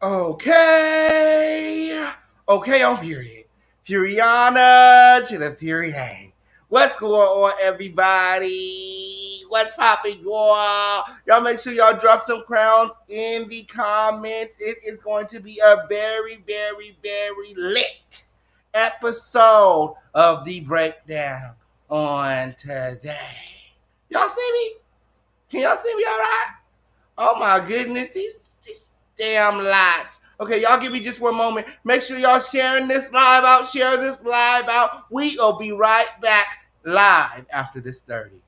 Okay. Okay on period. Puriana to the period. What's going on, everybody? What's popping, y'all? Y'all make sure y'all drop some crowns in the comments. It is going to be a very, very, very lit episode of the breakdown on today. Y'all see me? Can y'all see me all right? Oh my goodness, these damn lights. Okay, y'all give me just one moment. Make sure y'all sharing this live out. Share this live out. We'll be right back live after this 30.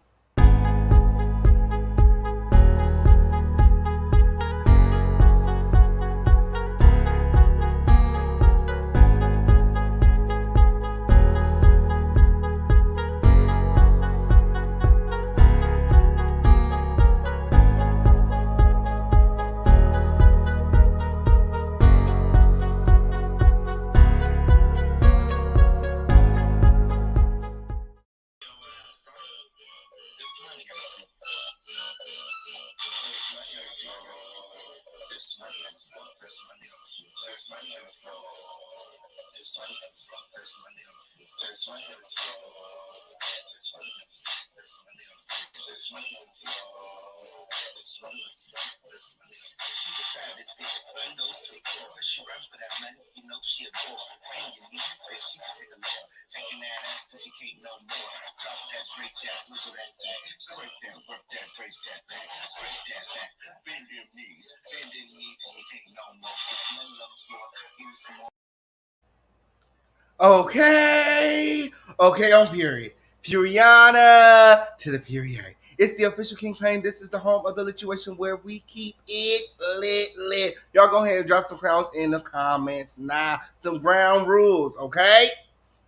Okay. Okay on period. Puriana to the period. It's the official King Pain. This is the home of the lituation where we keep it lit. Y'all go ahead and drop some crowns in the comments now. Some ground rules, okay?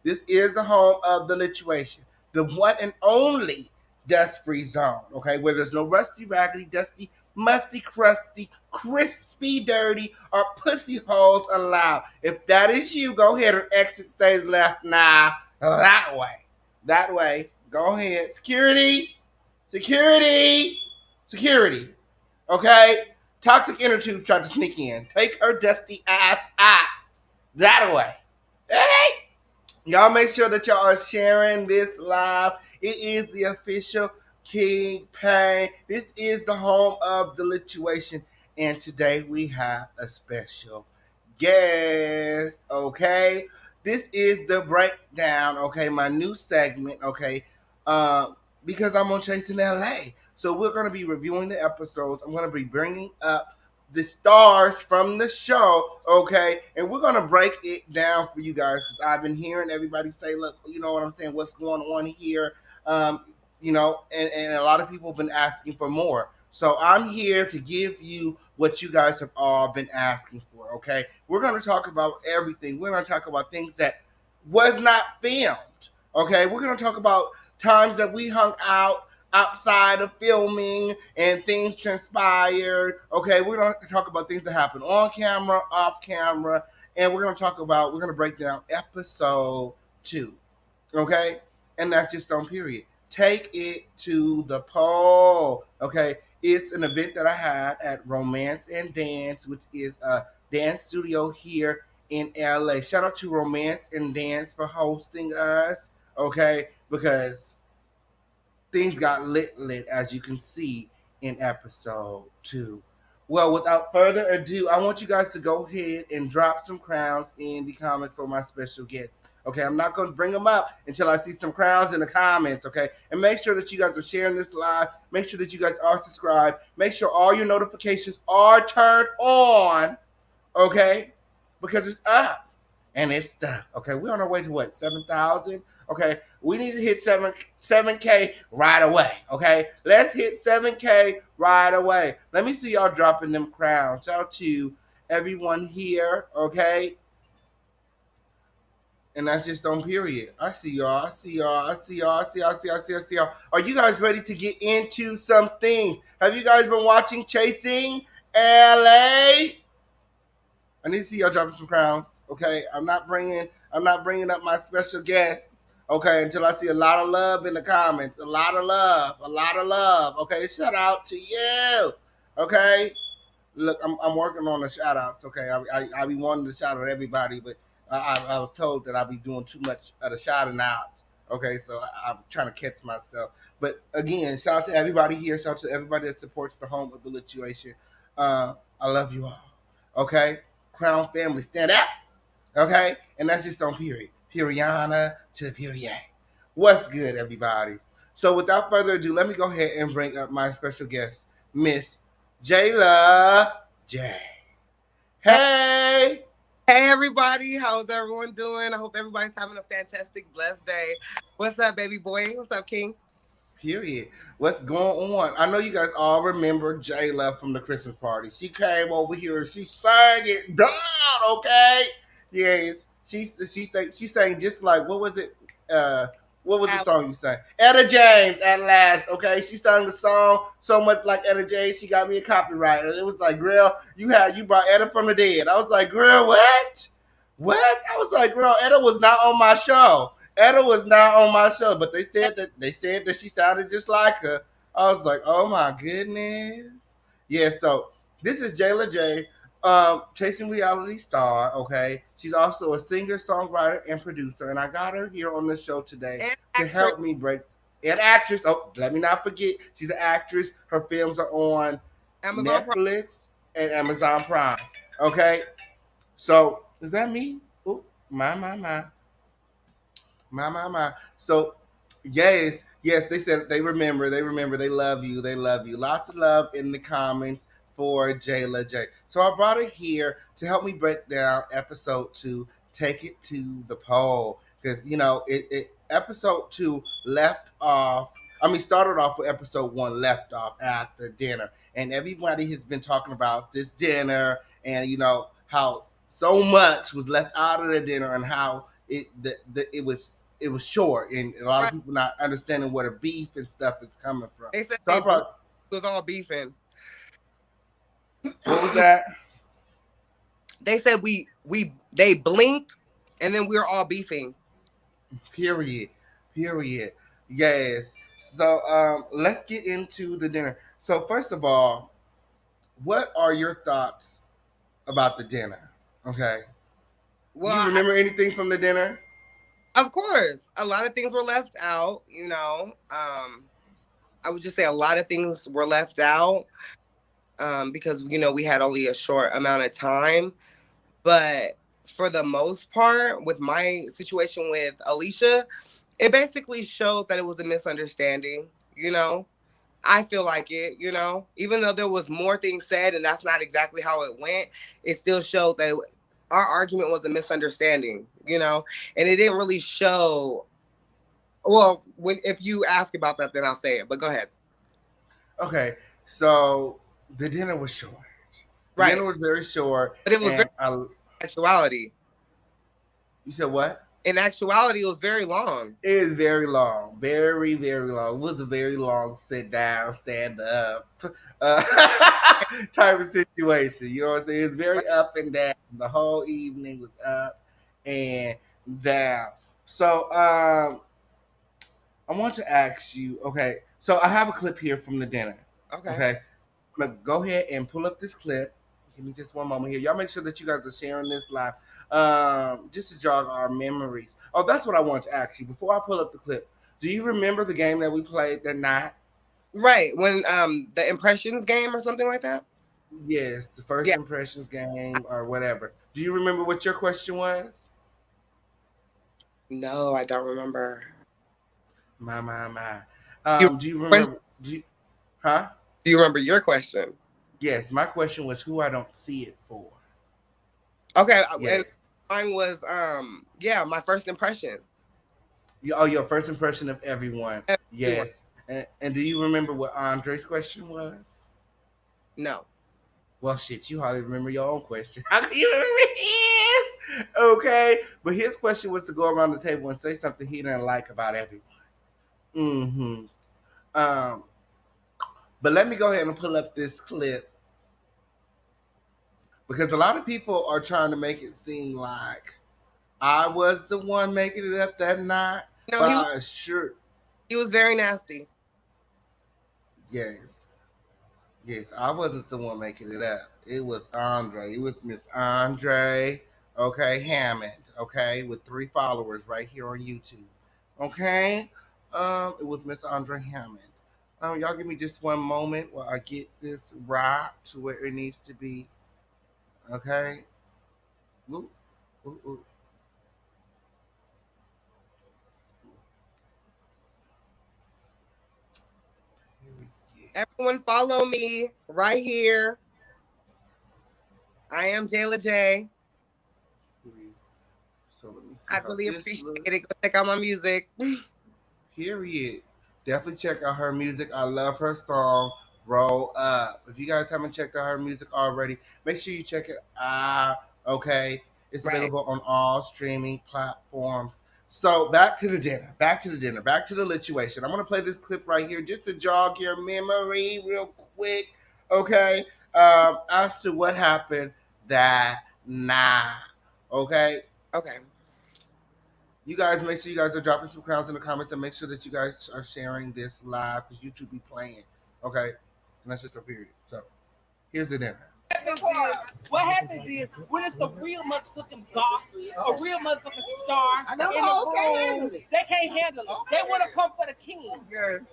This is the home of the lituation. The one and only death-free zone, okay? Where there's no rusty, raggedy, dusty, musty, crusty, crispy, dirty, or pussy holes allowed. If that is you, go ahead and exit stage left now. That way. That way. Go ahead. Security. Security. Security. Okay? Toxic inner tube tried to sneak in. Take her dusty ass out. That way. Hey! Y'all make sure that y'all are sharing this live. It is the official King Pain. This is the home of the lituation. And today we have a special guest. Okay. This is the breakdown. Okay. My new segment. Okay. Because I'm on Chasing LA. So we're going to be reviewing the episodes. I'm going to be bringing up the stars from the show, okay? And we're gonna break it down for you guys because I've been hearing everybody say, "Look, you know what I'm saying? What's going on here?" And a lot of people have been asking for more. So I'm here to give you what you guys have all been asking for, okay? We're gonna talk about everything. We're gonna talk about things that was not filmed, okay? We're gonna talk about times that we hung out outside of filming and things transpired. Okay, we're going to talk about things that happen on camera, off camera, and we're going to break down episode 2. Okay, and that's just on period. Take it to the pole. Okay, it's an event that I had at Romance and Dance, which is a dance studio here in LA. Shout out to Romance and Dance for hosting us. Okay, because things got lit as you can see in episode 2. Well, without further ado, I want you guys to go ahead and drop some crowns in the comments for my special guests. Okay, I'm not going to bring them up until I see some crowns in the comments, okay? And make sure that you guys are sharing this live. Make sure that you guys are subscribed. Make sure all your notifications are turned on, okay? Because it's up and it's stuff. Okay, we're on our way to what, 7,000? Okay, we need to hit 7K right away. Okay, let's hit 7K right away. Let me see y'all dropping them crowns. Shout out to everyone here. Okay, and that's just on period. I see y'all. I see y'all. I see y'all. I see y'all. I see y'all. I see y'all. I see y'all. Are you guys ready to get into some things? Have you guys been watching Chasing LA? I need to see y'all dropping some crowns. Okay, I'm not bringing up my special guests. Okay, until I see a lot of love in the comments. A lot of love. A lot of love. Okay, shout out to you. Okay, Look, I'm working on the shout outs. Okay, I be wanting to shout out everybody, but I was told that I'll be doing too much of the shouting outs. Okay, so I'm trying to catch myself. But again, shout out to everybody here. Shout out to everybody that supports the home of the lituation. I love you all. Okay, Crown family, stand up. Okay, and that's just on period. Puriana to the period. What's good, everybody? So without further ado, let me go ahead and bring up my special guest, Miss JAILA J. Hey, Hey, hey, everybody. How's everyone doing? I hope everybody's having a fantastic, blessed day. What's up, baby boy? What's up, King? period. What's going on? I know you guys all remember JAILA from the Christmas party. She came over here and she sang it down, okay? Yes. She sang just like what was it? Uh what was the Al- song you sang? Etta James at last, okay? She sang the song so much like Etta James, she got me a copyright. And it was like, girl, you brought Etta from the dead. I was like, girl, what? What? I was like, girl, Etta was not on my show. Etta was not on my show, but they said that she sounded just like her. I was like, oh my goodness. Yeah, so this is JAILA J, chasing reality star. Okay, she's also a singer, songwriter, and producer, and I got her here on the show today and to actress. help me break. An actress. Oh, let me not forget, she's an actress. Her films are on Amazon Prime. Netflix and Amazon Prime. Okay, so is that me? Oh, my. My. So, yes, they said they love you, they love you. Lots of love in the comments for JAILA J. So I brought her here to help me break down episode 2, Take It to the Pole. Because, it episode 2 left off, started off with episode 1 left off at the dinner. And everybody has been talking about this dinner and, how so much was left out of the dinner and how it was short, and a lot of Right. people not understanding where the beef and stuff is coming from. They said So I brought. was all beefing. What was that? They said they blinked, and then we were all beefing. Period. Period. Yes. So let's get into the dinner. So first of all, what are your thoughts about the dinner? Okay. Do Well, you remember anything from the dinner? of course, a lot of things were left out. I would just say a lot of things were left out because we had only a short amount of time. But for the most part, with my situation with Alicia, it basically showed that it was a misunderstanding. I feel like even though there was more things said and that's not exactly how it went, it still showed that our argument was a misunderstanding. And it didn't really show. Well, if you ask about that, then I'll say it. But go ahead. Okay. So the dinner was short. The Right, dinner was very short, but it was very and I. actuality. You said what? In actuality, it was very long. It is very long, very, very long. It was a very long sit down, stand up uh, type of situation. You know what I'm saying? It's Right. very up and down. The whole evening was up and down. So I want to ask you. Okay, so I have a clip here from the dinner. Okay. Okay, I'm gonna go ahead and pull up this clip. Give me just one moment here. Y'all make sure that you guys are sharing this live, just to jog our memories. Oh, that's what I want to ask you. Before I pull up the clip, do you remember the game that we played that night? Right. When the impressions game or something like that. Yes, the first Yeah. impressions game or whatever. Do you remember what your question was? No, I don't remember. My. You Do you question? remember? Huh? Do you remember your question? Yes, my question was who I don't see it for. Okay, and Yes. mine was yeah, my first impression. Oh, your first impression of everyone. Everyone. Yes. And do you remember what Andre's question was? No. Well, shit, you hardly remember your own question. How can you remember his? Okay. But his question was to go around the table and say something he didn't like about everyone. Mm-hmm. Um, but let me go ahead and pull up this clip because a lot of people are trying to make it seem like I was the one making it up that night. No, But he was I sure, he was very nasty. yes. Yes, I wasn't the one making it up. It was Andre. It was Miss Andre, okay, Hammond, okay, with 3 followers right here on YouTube. Okay? it was Miss Andre Hammond. Y'all give me just one moment while I get this right to where it needs to be. Okay? Ooh, ooh, ooh. Here we Everyone follow me right here. I am JAILA J. So let me see I'd how really this appreciate looks. it. Go check out my music. Period. Definitely check out her music. I love her song Roll Up. If you guys haven't checked out her music already, make sure you check it out. Okay. It's Right. available on all streaming platforms. So back to the dinner. Back to the dinner. Back to the situation. I'm gonna play this clip right here just to jog your memory real quick. Okay. As to what happened that night. Okay. Okay. You guys make sure you guys are dropping some crowns in the comments and make sure that you guys are sharing this live because YouTube be playing. Okay? And that's just a period. So here's the dinner. What happens is when it's a real motherfucking boss, a real motherfucking star in the room, they can't handle it. They want to come for the king.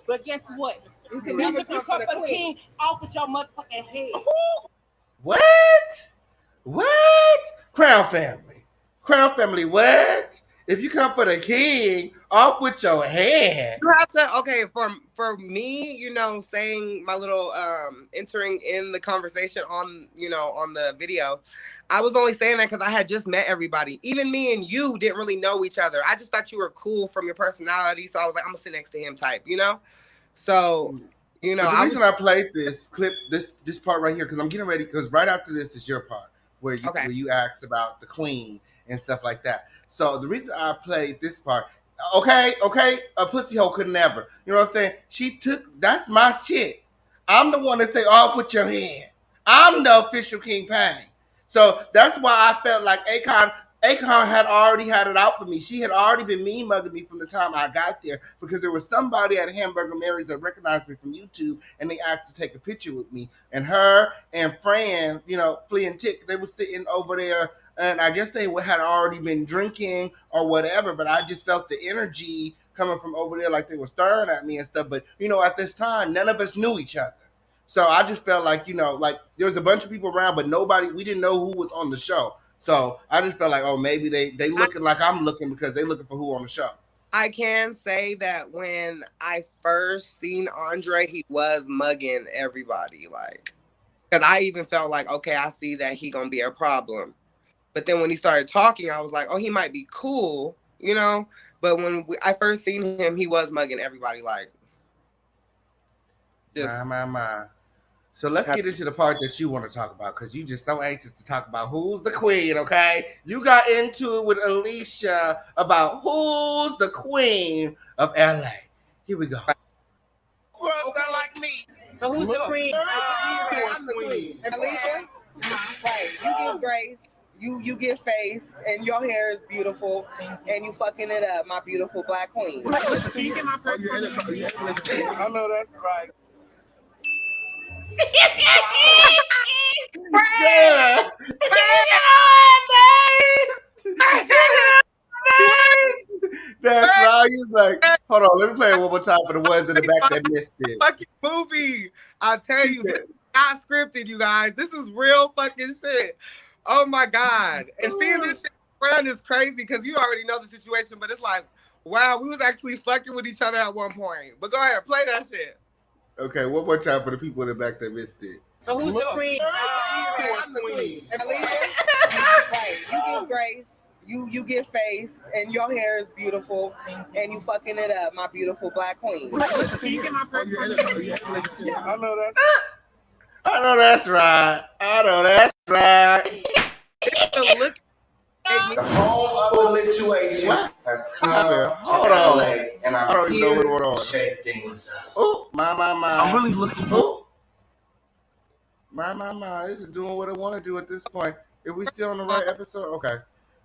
But guess what? Bitch, if you come for the king, off with your motherfucking head. What? What? Crown family. Crown family, what? If you come for the king, off with your head. You have to for me, saying my little entering in the conversation on on the video. I was only saying that because I had just met everybody. Even me and you didn't really know each other. I just thought you were cool from your personality, so I was like, I'm gonna sit next to him type. So But the I was reason I played this clip, this part right here, because I'm getting ready, because right after this is your part okay. where you asked about the queen and stuff like that. So the reason I played this part, okay, a pussy hole could never. You know what I'm saying? She took that's my shit. I'm the one that say off with your head. I'm the official King Pang. So that's why I felt like Akon had already had it out for me. She had already been mean mugging me from the time I got there because there was somebody at Hamburger Mary's that recognized me from YouTube and they asked to take a picture with me. And her and Fran, Flea and Tick, they were sitting over there and I guess they had already been drinking or whatever, but I just felt the energy coming from over there like they were staring at me and stuff. But, at this time, none of us knew each other. So I just felt like, like there was a bunch of people around, but we didn't know who was on the show. So I just felt like, oh, maybe they I, looking like I'm looking because they looking for who on the show. I can say that when I first seen Andre, he was mugging everybody, like, because I even felt like, okay, I see that he gonna be a problem. But then when he started talking, I was like, oh, he might be cool. But when I first seen him, he was mugging everybody, like, My, just. my, my. So let's get into the part that you want to talk about because you just so anxious to talk about who's the queen, okay? You got into it with Alicia about who's the queen of LA. Here we go. Girls are like me. So who's the queen? I'm the queen. And Alicia? Right. You give grace. You give face, and your hair is beautiful, and you fucking it up, my beautiful black queen. So you get my first one. I know that's right. Jayla. That's right. You like, hold on, let me play it one more time for the ones in the back that missed it. Fucking movie. I tell you, this is not scripted, you guys. This is real fucking shit. Oh my god! And seeing this shit around is crazy because you already know the situation, but it's like, wow, we was actually fucking with each other at one point. But go ahead, play that shit. Okay, one more time for the people in the back that missed it. So who's the queen? I'm the queen. And Alicia? Right. You give grace. You give face, and your hair is beautiful, and you fucking it up, my beautiful black queen. So you get my first one. I know that's. I know that's right. I know that's right. Look. The whole of the situation has come to LA, and I'm here to shake things up. Oh, my. I'm really looking for. Oh, my. This is doing what I want to do at this point. If we still on the right episode, okay.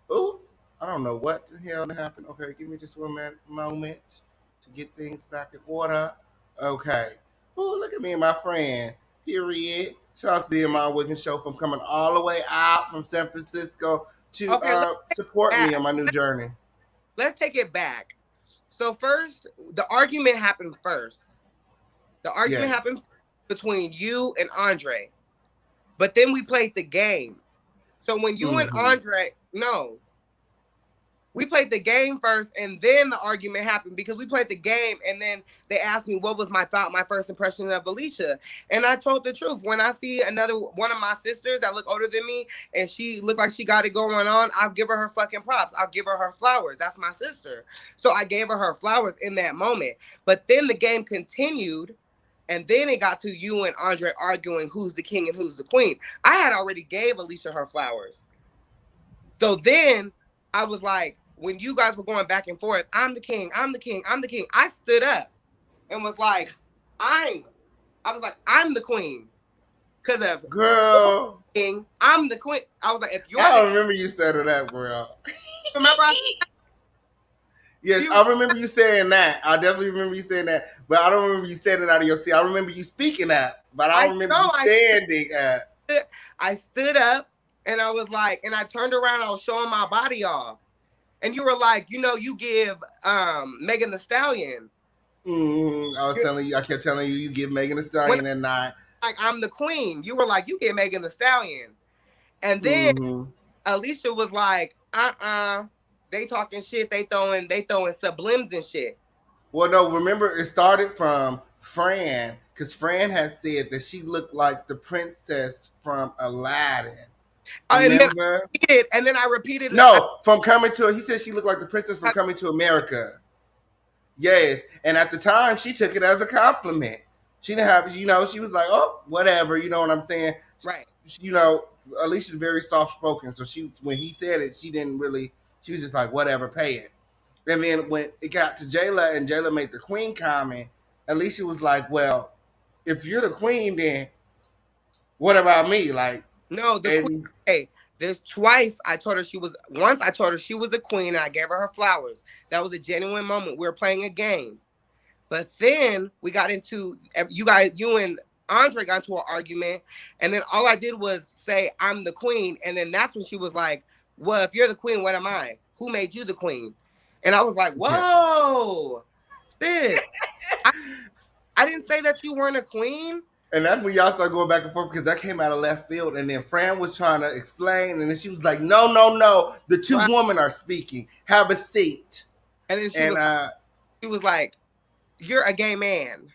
Oh, I don't know what the hell happened. Okay, give me just one moment to get things back in order. Okay. Oh, look at me and my friend Period. Shout out to the Amon Wiggins show from coming all the way out from San Francisco to Okay, support me on my new journey. let's take it back. So first, the argument happened first. The argument happened between you and Andre. But then we played the game. So when you and Andre, we played the game first, and then the argument happened because we played the game, and then they asked me what was my first impression of Alicia, and I told the truth. When I see another one of my sisters that look older than me, and she look like she got it going on, I'll give her fucking props. I'll give her flowers. That's my sister. So I gave her flowers in that moment. But then the game continued, and then it got to you and Andre arguing who's the king and who's the queen. I had already gave Alicia her flowers. So then I was like, when you guys were going back and forth, I'm the king, I'm the king, I'm the king. I stood up and was like, I'm the queen. Because of girl, king, I'm the queen. I was like, if you're I don't remember you saying that, girl. Remember Yes, I remember you saying that. I definitely remember you saying that. But I don't remember you standing out of your seat. I remember you speaking up, but I don't remember you standing up. I stood up and I was like, and I turned around, I was showing my body off. And you were like, you give Megan Thee Stallion. I kept telling you, you give Megan Thee Stallion and not. Like, I'm the queen. You were like, you give Megan Thee Stallion. And then Alicia was like, they talking shit. They throwing sublims and shit. Well, no, remember it started from Fran, because Fran had said that she looked like the princess from Aladdin. Remember? And then I repeated. No, from Coming to. He said she looked like the princess from Coming to America. Yes, and at the time she took it as a compliment. She didn't have, she was like, oh, whatever, you know what I'm saying? Right. Alicia's very soft spoken, so when he said it, she didn't really. She was just like, whatever, pay it. And then when it got to JAILA and JAILA made the queen comment, Alicia was like, well, if you're the queen, then what about me? Like, no, queen, hey, there's twice once I told her she was a queen and I gave her flowers. That was a genuine moment. We were playing a game. But then we got into, you and Andre got into an argument, and then all I did was say, I'm the queen. And then that's when she was like, well, if you're the queen, what am I? Who made you the queen? And I was like, whoa, sis, I didn't say that you weren't a queen. And that's when y'all started going back and forth because that came out of left field. And then Fran was trying to explain, and then she was like, no. The two women are speaking. Have a seat. And then she was like, you're a gay man.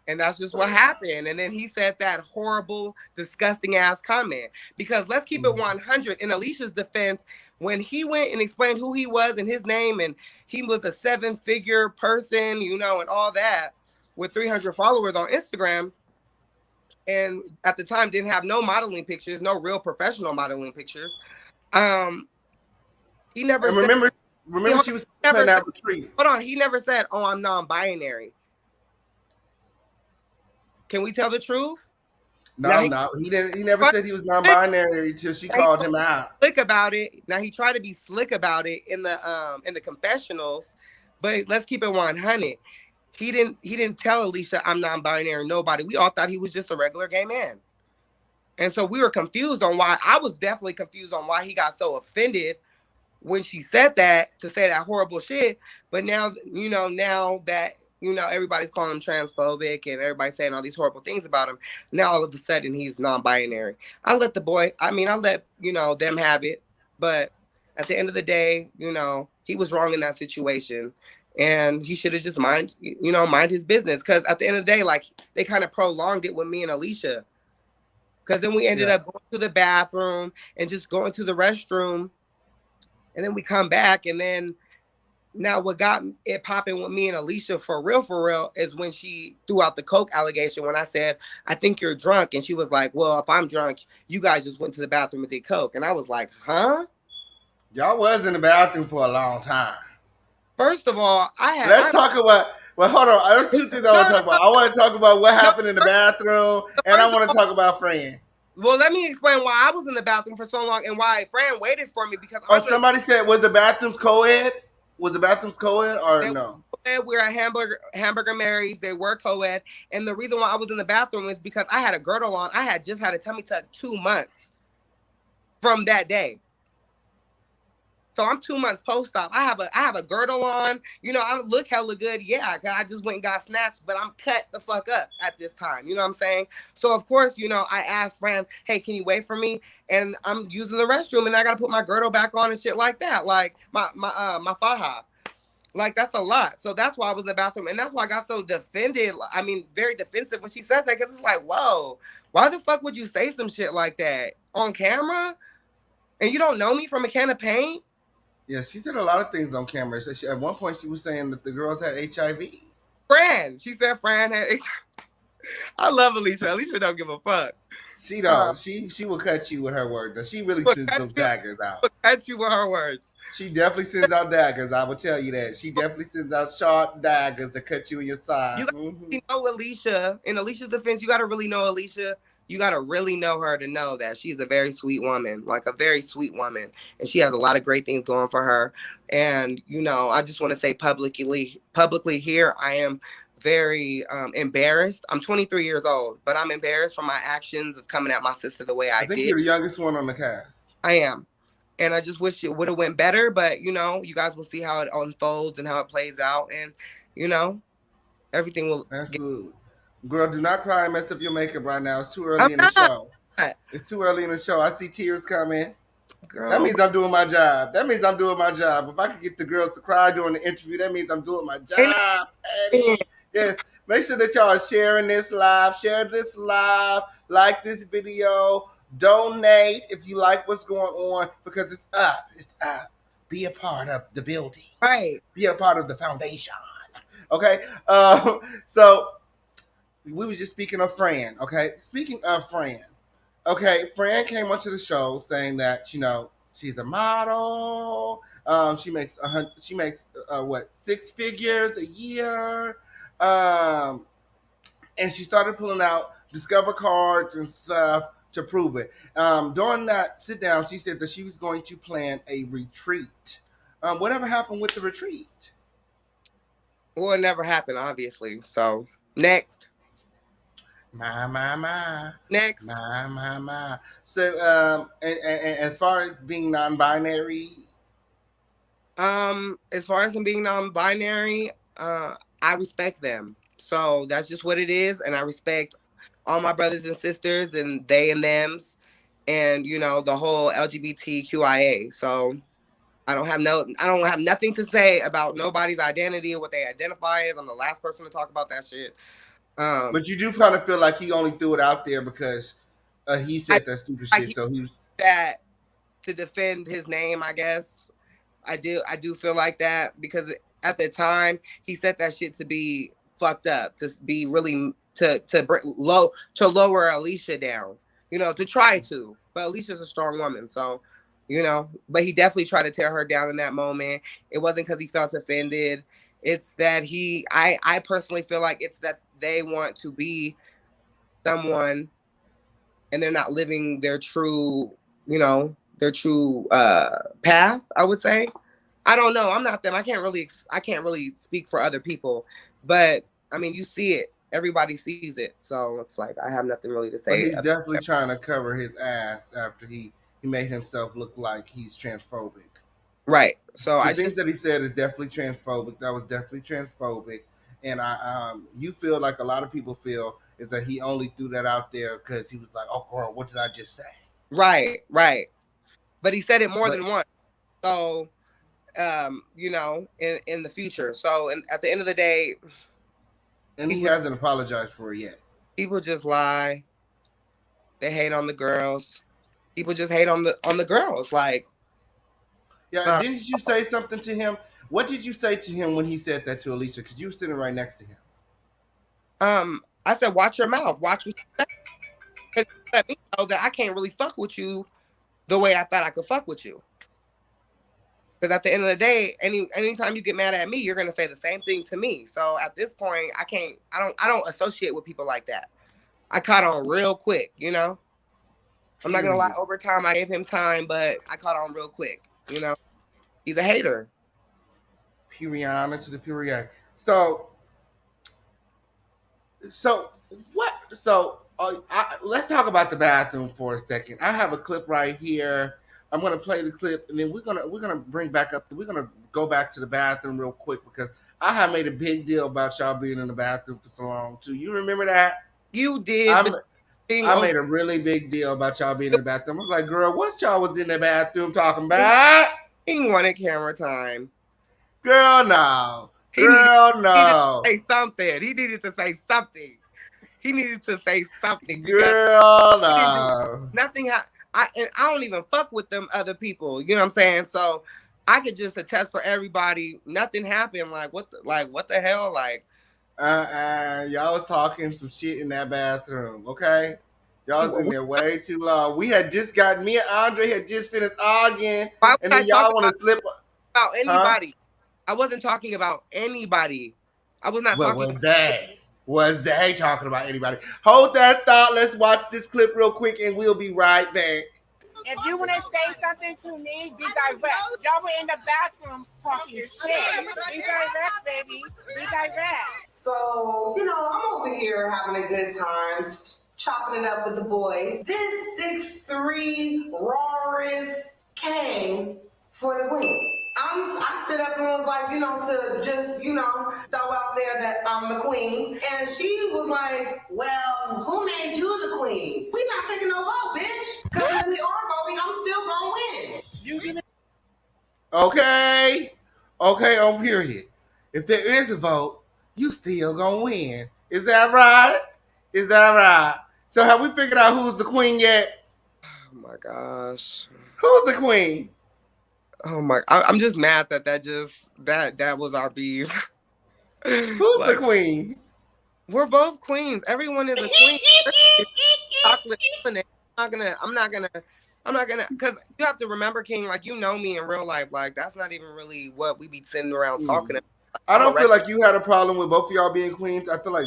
And that's just what happened. And then he said that horrible, disgusting ass comment. Because let's keep it 100. In Alicia's defense, when he went and explained who he was and his name, and he was a 7-figure person, and all that, with 300 followers on Instagram, and at the time didn't have no modeling pictures, no real professional modeling pictures. He never remember she was playing that retreat. Hold on, he never said, oh, I'm non-binary. Can we tell the truth? No, he didn't. He never said he was non-binary until she called him out. Slick about it. Now he tried to be slick about it in the confessionals, but let's keep it 100. He didn't tell Alicia I'm non-binary. Nobody. We all thought he was just a regular gay man, and so we were confused on why. I was definitely confused on why he got so offended when she said that, to say that horrible shit. But now that everybody's calling him transphobic and everybody's saying all these horrible things about him, now all of a sudden he's non-binary. I'll let them have it. But at the end of the day, he was wrong in that situation. And he should have just mind his business. Because at the end of the day, like, they kind of prolonged it with me and Alicia. Because then we ended up going to the bathroom and just going to the restroom. And then we come back, and then now what got it popping with me and Alicia for real is when she threw out the coke allegation, when I said, I think you're drunk. And she was like, well, if I'm drunk, you guys just went to the bathroom and did coke. And I was like, huh? Y'all was in the bathroom for a long time. First of all, Let's talk about. Well, hold on. There's two things I want to talk about. I want to talk about what happened in the bathroom, and I want to talk about Fran. Well, let me explain why I was in the bathroom for so long and why Fran waited for me, because somebody said, was the bathrooms co-ed? Was the bathrooms co-ed or They no? we're at Hamburger Mary's. They were co-ed, and the reason why I was in the bathroom is because I had a girdle on. I had just had a tummy tuck 2 months from that day. So I'm 2 months post-op. I have a girdle on. You know, I look hella good. Yeah, cause I just went and got snatched, but I'm cut the fuck up at this time. You know what I'm saying? So of course, you know, I asked Fran, hey, can you wait for me? And I'm using the restroom and I gotta put my girdle back on and shit like that. Like my faja. Like that's a lot. So that's why I was in the bathroom. And that's why I got so defended. I mean, very defensive when she said that, because it's like, whoa, why the fuck would you say some shit like that on camera? And you don't know me from a can of paint? Yeah, she said a lot of things on camera. So at one point, she was saying that the girls had HIV. Fran. She said Fran had. I love Alicia. Alicia don't give a fuck. She don't. She will cut you with her words. She really sends those daggers out. Cut you with her words. She definitely sends out daggers. I will tell you that. She definitely sends out sharp daggers to cut you in your side. You know Alicia. In Alicia's defense, you got to really know Alicia. You got to really know her to know that she's a very sweet woman, like a very sweet woman. And she has a lot of great things going for her. And, you know, I just want to say publicly here, I am very embarrassed. I'm 23 years old, but I'm embarrassed for my actions of coming at my sister the way I did. I think you're the youngest one on the cast. I am. And I just wish it would have went better. But, you know, you guys will see how it unfolds and how it plays out. And, you know, everything will. Absolutely. Girl, do not cry and mess up your makeup right now. It's too early in the show. It's too early in the show. I see tears coming. Girl. That means I'm doing my job. If I could get the girls to cry during the interview, that means I'm doing my job, Eddie. Yes. Make sure that y'all are sharing this live. Share this live. Like this video. Donate if you like what's going on, because it's up. It's up. Be a part of the building. Right. Be a part of the foundation. Okay. So we was just speaking of Fran. Okay. Speaking of Fran. Okay. Fran came onto the show saying that, you know, she's a model. She makes what, 6 figures a year. And she started pulling out Discover cards and stuff to prove it. During that sit down, she said that she was going to plan a retreat. Whatever happened with the retreat? Well, it never happened, obviously. So next. My. Next. My. So, and as far as being non-binary, as far as them being non-binary, I respect them. So that's just what it is, and I respect all my brothers and sisters and they and them's, and you know, the whole LGBTQIA. So I don't have nothing to say about nobody's identity or what they identify as. I'm the last person to talk about that shit. But you do kind of feel like he only threw it out there because he said that stupid shit. So he was that to defend his name, I guess. I do feel like that, because at the time he said that shit to be fucked up, to be really to lower Alicia down, you know, to try to. But Alicia's a strong woman, so, you know. But he definitely tried to tear her down in that moment. It wasn't because he felt offended. It's that I personally feel like it's that they want to be someone and they're not living their true, you know, their true path, I would say. I don't know. I'm not them. I can't really speak for other people, but I mean, you see it. Everybody sees it. So it's like, I have nothing really to say. But he's definitely trying to cover his ass after he made himself look like he's transphobic. Right. So the things that he said is definitely transphobic. That was definitely transphobic. And you feel like a lot of people feel is that he only threw that out there because he was like, oh, girl, what did I just say? Right. But he said it more than once. So, you know, in the future. So, and at the end of the day. And he hasn't apologized for it yet. People just lie. They hate on the girls. People just hate on the girls. Like, yeah, didn't you say something to him? What did you say to him when he said that to Alicia? Because you were sitting right next to him. I said, watch your mouth. Watch what you say. Because let me know that I can't really fuck with you the way I thought I could fuck with you. Because at the end of the day, anytime you get mad at me, you're gonna say the same thing to me. So at this point, I don't associate with people like that. I caught on real quick, you know. I'm not gonna lie, over time I gave him time, but I caught on real quick, you know. He's a hater. Puriana to the Purier. So what? Let's talk about the bathroom for a second. I have a clip right here. I'm gonna play the clip, and then we're gonna bring back up. We're gonna go back to the bathroom real quick because I have made a big deal about y'all being in the bathroom for so long too. You remember that? You did, I'm but being I over. made a really big deal about y'all being in the bathroom. I was like, girl, what y'all was in the bathroom talking about? He wanted camera time. Girl, no. He needed, Girl, he needed to no. say something. He needed to say something. He needed to say something because Girl, he didn't do no. nothing. I don't even fuck with them other people. You know what I'm saying? So I could just attest for everybody. Nothing happened. What the hell? Like, Y'all was talking some shit in that bathroom, okay? Y'all was in we, there way too long. Me and Andre had just finished arguing, why would and I then talk y'all want to slip, about huh? anybody? I wasn't talking about anybody. I was not What talking. was that? Was they talking about anybody? Hold that thought. Let's watch this clip real quick, and we'll be right back. If you want to say something to me, be direct. Y'all were in the bathroom talking shit. Be direct, baby. Be direct. So, I'm over here having a good time, chopping it up with the boys. This 6'3" Roris came for the queen. I stood up and was like, to just, throw out there that I'm the queen. And she was like, well, who made you the queen? We not taking no vote, bitch. Because if we are voting, I'm still going to win. Okay, okay, on period. If there is a vote, you still gonna win. Is that right? Is that right? So have we figured out who's the queen yet? Oh my gosh. Who's the queen? Oh my. I'm just mad that was our beef. Who's the Like, queen? we're both queens. Everyone is a queen. Chocolate lemonade. I'm not gonna, because you have to remember, King, like, you know me in real life. Like, that's not even really what we be sitting around talking about. Like, I I'm a don't feel regular. like you had a problem with both of y'all being queens. I feel like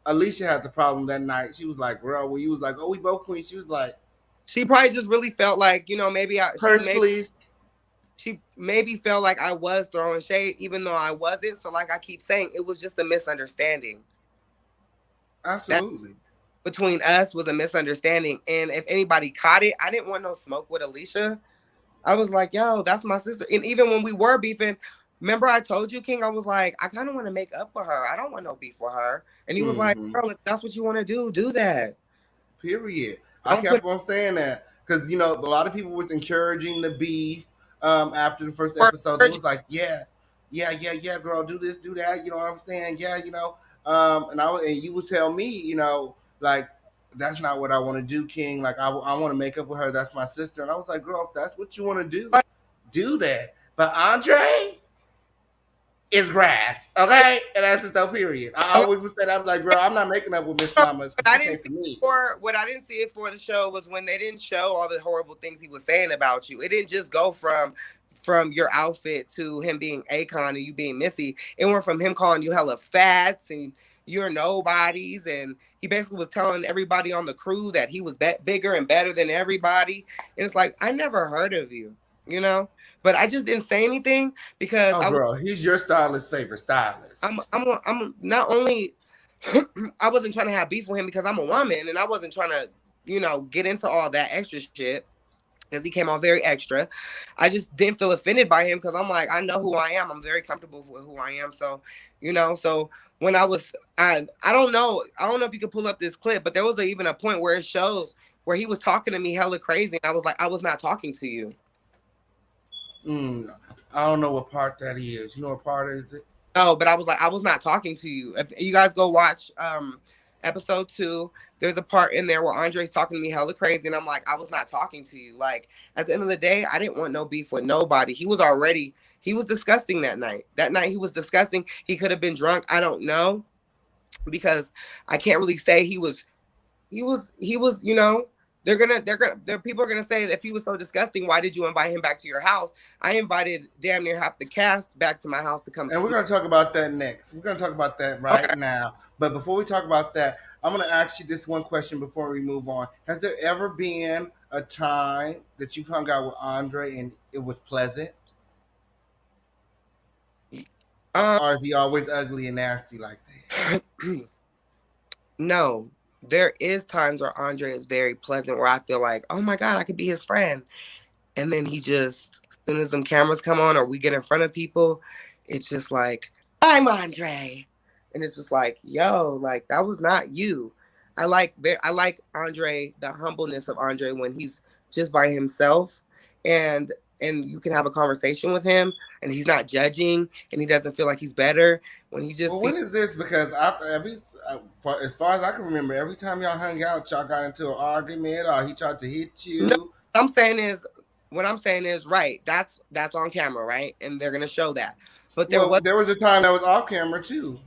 Alicia had the problem that night. She was like, girl, when you was like, oh, we both queens, she was like, She probably just really felt like, maybe purse, please. she maybe felt like I was throwing shade, even though I wasn't. So, like I keep saying, it was just a misunderstanding. That Absolutely. between us was a misunderstanding. And if anybody caught it, I didn't want no smoke with Alicia. I was like, yo, that's my sister. And even when we were beefing, remember I told you, King, I was like, I kind of want to make up for her. I don't want no beef with her. And he was like, Mm-hmm. girl, if that's what you want to do that. Period. I Don't put kept on saying that because a lot of people was encouraging the beef. After the first for episode, they was like, yeah, girl, do this, do that. You know what I'm saying? Yeah. And you would tell me, like that's not what I want to do, King. Like I want to make up with her. That's my sister. And I was like, girl, if that's what you want to do that. But Andre is grass, okay? And that's just no period. I always would say that. I'm like, girl, I'm not making up with Miss Mamas because I she didn't came see for me. what I didn't see it for the show was when they didn't show all the horrible things he was saying about you. It didn't just go from your outfit to him being Akon and you being Missy. It went from him calling you hella fats and you're nobodies, and he basically was telling everybody on the crew that he was bigger and better than everybody. And it's like, I never heard of you, but I just didn't say anything because Oh, girl, he's your stylist's favorite stylist. I'm not only I wasn't trying to have beef with him because I'm a woman, and I wasn't trying to, get into all that extra shit because he came out very extra. I just didn't feel offended by him because I'm like, I know who I am. I'm very comfortable with who I am. So, so when I don't know if you could pull up this clip, but there was even a point where it shows where he was talking to me hella crazy, and I was like, I was not talking to you. I don't know what part that is. You know what part is it? No, but I was like, I was not talking to you. If you guys go watch episode 2, there's a part in there where Andre's talking to me hella crazy, and I'm like, I was not talking to you. Like, at the end of the day, I didn't want no beef with nobody. He was disgusting that night. That night he was disgusting. He could have been drunk. I don't know, because I can't really say he was, people are gonna say that if he was so disgusting, why did you invite him back to your house? I invited damn near half the cast back to my house to come And we're see. going to talk about that next. We're going to talk about that right now. But before we talk about that, I'm going to ask you this one question before we move on. Has there ever been a time that you've hung out with Andre and it was pleasant? Or is he always ugly and nasty like that? No, there is times where Andre is very pleasant, where I feel like, oh my God, I could be his friend. And then he just, as soon as some cameras come on or we get in front of people, it's just like, I'm Andre. And it's just like, yo, like that was not you. I like Andre, the humbleness of Andre when he's just by himself and you can have a conversation with him and he's not judging and he doesn't feel like he's better when he just Well, sees. when is this? Because as far as I can remember, every time y'all hung out, y'all got into an argument or he tried to hit No, you. what I'm saying is right. That's on camera, right? And they're gonna show that. But there Well, was there was a time that was off camera too.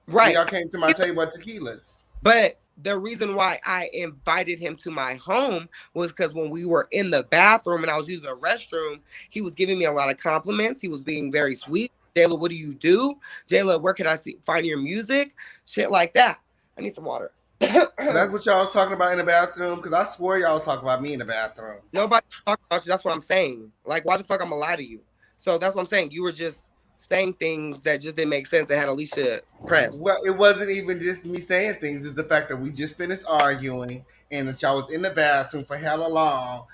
When right. y'all came to my table at Tequila's. But the reason why I invited him to my home was because when we were in the bathroom and I was using the restroom, he was giving me a lot of compliments. He was being very sweet. Jayla, what do you do? Jayla, where can I find your music? Shit like that. I need some water. So that's what y'all was talking about in the bathroom? Because I swore y'all was talking about me in the bathroom. Nobody talking about you. That's what I'm saying. Like, why the fuck I'm gonna lie to you? So that's what I'm saying. You were just saying things that just didn't make sense and had Alicia pressed. Well, it wasn't even just me saying things. It's the fact that we just finished arguing and that y'all was in the bathroom for hella long.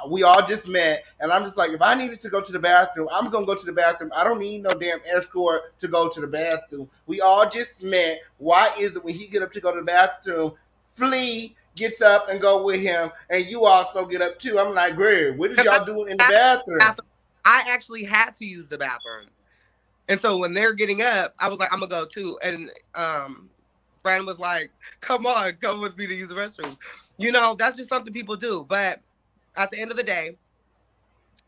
We all just met. And I'm just like, if I needed to go to the bathroom, I'm going to go to the bathroom. I don't need no damn escort to go to the bathroom. We all just met. Why is it when he get up to go to the bathroom, Flea gets up and go with him, and you also get up too? I'm like, Greg, what is y'all doing in the bathroom? I actually had to use the bathroom. And so when they're getting up, I was like, I'm gonna go too. And Brandon was like, come on, come with me to use the restroom. You know, that's just something people do. But at the end of the day,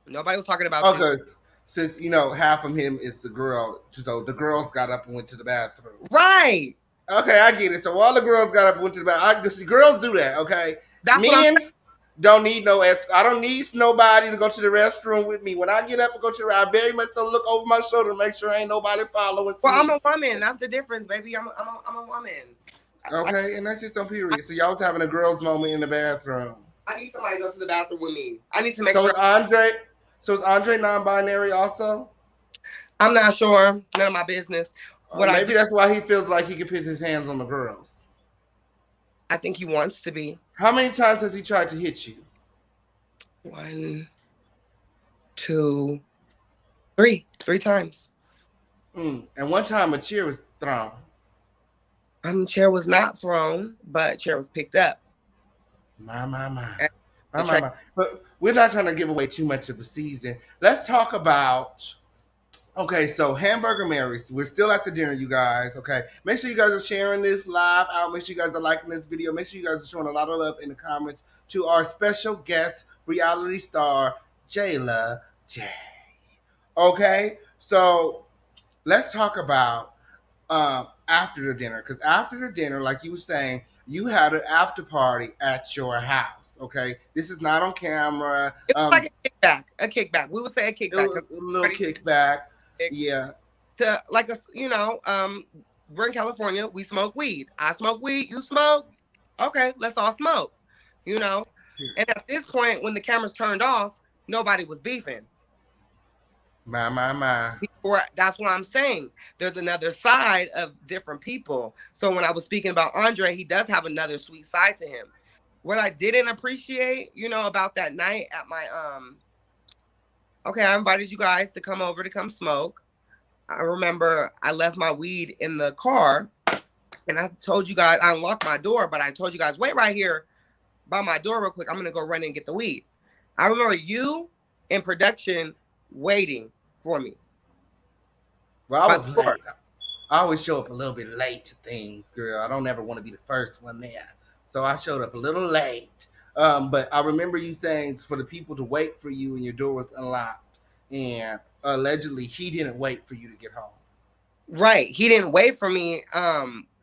nobody was talking about you. Okay, since half of him is the girl, so the girls got up and went to the bathroom. Right. Okay, I get it. So all the girls got up and went to the bathroom. See, girls do that. Okay, That's men don't need no I don't need nobody to go to the restroom with me. When I get up and go to the I very much so look over my shoulder to make sure ain't nobody following. Well, I'm a woman. That's the difference, baby. I'm a woman. Okay, and that's just on period. So y'all was having a girls' moment in the bathroom. I need somebody to go to the bathroom with me. I need to make sure. So is Andre non-binary also? I'm not sure. None of my business. Maybe that's why he feels like he can put his hands on the girls. I think he wants to be. How many times has he tried to hit you? 1, 2, 3. 3 times. And one time a chair was thrown. Chair was not thrown, but chair was picked up. My. But we're not trying to give away too much of the season. Let's talk about. Okay, so Hamburger Mary's. We're still at the dinner, you guys. Okay, make sure you guys are sharing this live out. Make sure you guys are liking this video. Make sure you guys are showing a lot of love in the comments to our special guest, reality star JAILA J. Okay, so let's talk about after the dinner, because after the dinner, like you were saying, you had an after party at your house. Okay, this is not on camera. It was like a kickback. We would say a kickback. A little kickback. Yeah. To like we're in California. We smoke weed. I smoke weed. You smoke. Okay, let's all smoke. You know. And at this point, when the cameras turned off, nobody was beefing. My. That's what I'm saying. There's another side of different people. So when I was speaking about Andre, he does have another sweet side to him. What I didn't appreciate, about that night at my okay, I invited you guys to come over to come smoke. I remember I left my weed in the car and I told you guys, I unlocked my door, but I told you guys, wait right here by my door real quick. I'm going to go run and get the weed. I remember you in production waiting for me. Well, I was late. I always show up a little bit late to things, girl. I don't ever want to be the first one there. So I showed up a little late. But I remember you saying for the people to wait for you and your door was unlocked. And allegedly he didn't wait for you to get home. Right. He didn't wait for me.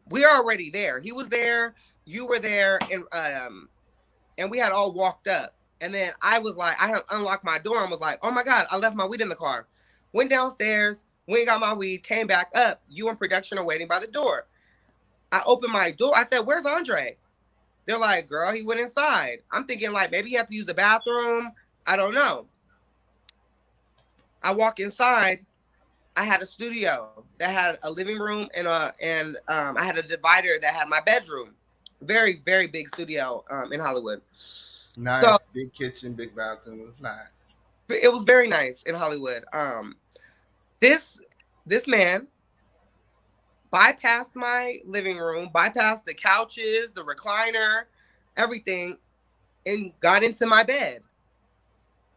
We were already there. He was there. You were there. And we had all walked up. And then I was like, I had unlocked my door and was like, oh my God, I left my weed in the car. Went downstairs, went and got my weed, came back up. You and production are waiting by the door. I opened my door. I said, where's Andre? They're like, girl, he went inside. I'm thinking like maybe he had to use the bathroom. I don't know. I walk inside I had a studio that had a living room and I had a divider that had my bedroom. Very, very big studio in Hollywood. So Nice, big kitchen, big bathroom. It was nice. it was very nice in Hollywood. This this man bypassed my living room, bypassed the couches, the recliner, everything, and got into my bed.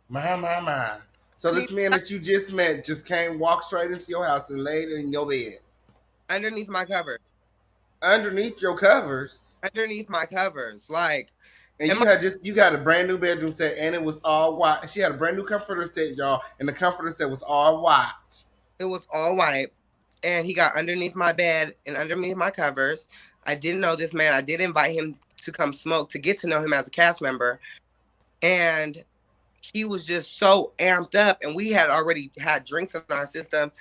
My. So I mean, this man that you just met just came, walked straight into your house and laid in your bed. underneath my covers, Underneath your covers. underneath my covers, like, And and you got a brand new bedroom set and it was all white. She had a brand new comforter set, y'all, and the comforter set was all white. it was all white, and he got underneath my bed and underneath my covers. I didn't know this man. I did invite him to come smoke to get to know him as a cast member, and he was just so amped up, and we had already had drinks in our system.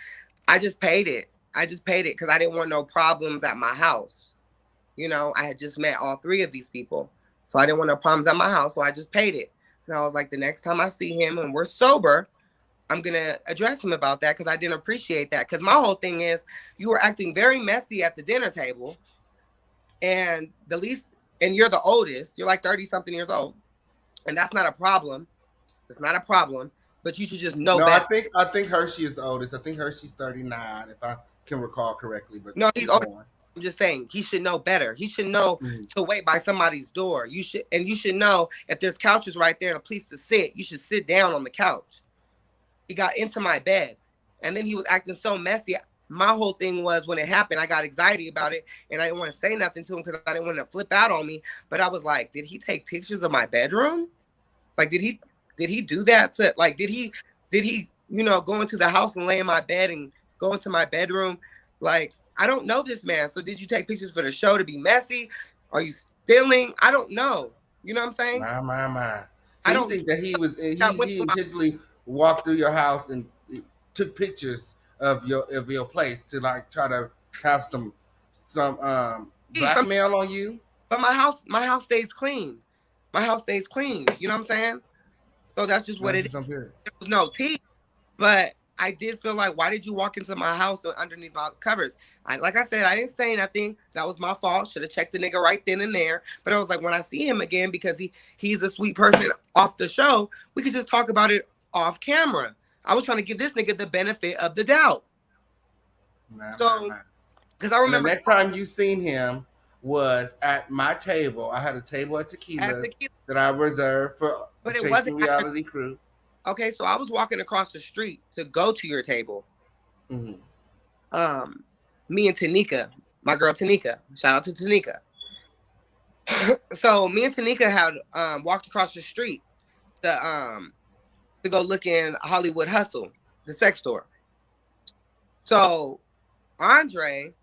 I just paid it. I just paid it because I didn't want no problems at my house. You know, I had just met all three of these people. So I didn't want no problems at my house. So I just paid it. And I was like, the next time I see him and we're sober, I'm going to address him about that because I didn't appreciate that. Because my whole thing is you were acting very messy at the dinner table. And and you're the oldest. You're like 30 something years old. And that's not a problem. It's not a problem. But you should just know No, better. I think Hershey is the oldest. I think Hershey's 39, if I can recall correctly. But No, he's older. I'm just saying he should know better. He should know to wait by somebody's door. You should know if there's couches right there and a place to sit, you should sit down on the couch. He got into my bed and then he was acting so messy. My whole thing was when it happened, I got anxiety about it and I didn't want to say nothing to him because I didn't want to flip out on me. But I was like, did he take pictures of my bedroom? Like, did he do that to, like, did he, go into the house and lay in my bed and go into my bedroom? Like, I don't know this man. So did you take pictures for the show to be messy? Are you stealing? I don't know. You know what I'm saying? My. So I you don't think that he he intentionally walked through your house and took pictures of your place to like try to have some blackmail on you? But my house stays clean. My house stays clean. You know what I'm saying? So that's just what it is. There was no tea. But I did feel like, why did you walk into my house underneath my covers? Like I said, I didn't say nothing. That was my fault. Should have checked the nigga right then and there. But I was like, when I see him again, because he's a sweet person off the show, we could just talk about it off camera. I was trying to give this nigga the benefit of the doubt. Because I remember the next time you seen him was at my table. I had a table at Tequila's that I reserved for it wasn't reality crew. Okay, so I was walking across the street to go to your table. Mm-hmm. Me and Tanika, my girl Tanika, shout out to Tanika. So me and Tanika had walked across the street to go look in Hollywood Hustle, the sex store. So Andre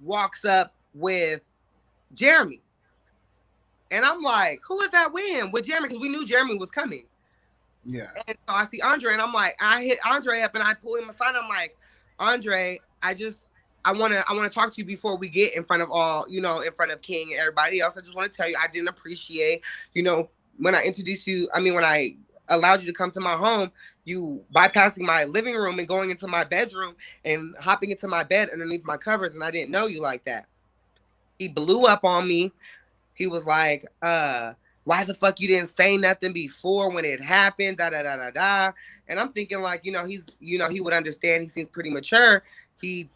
walks up with Jeremy. And I'm like, who is that with him? With Jeremy, because we knew Jeremy was coming. Yeah. And so I see Andre and I'm like, I hit Andre up and I pull him aside. I'm like, Andre, I want to talk to you before we get in front of in front of King and everybody else. I just want to tell you, I didn't appreciate, when I introduced you, when I allowed you to come to my home, you bypassing my living room and going into my bedroom and hopping into my bed underneath my covers. And I didn't know you like that. He blew up on me. He was like, why the fuck you didn't say nothing before when it happened, da da da da da. And I'm thinking like, he's, he would understand. He seems pretty mature. He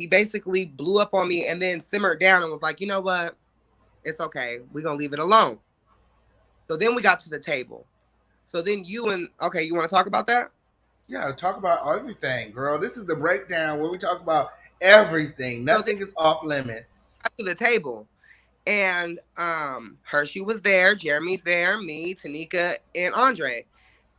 basically blew up on me and then simmered down and was like, you know what? It's okay. We're going to leave it alone. So then we got to the table. So then you want to talk about that? Yeah, talk about everything, girl. This is the breakdown where we talk about everything. Nothing is off limits. To the table. And Hershey was there, Jeremy's there, me, Tanika, and Andre.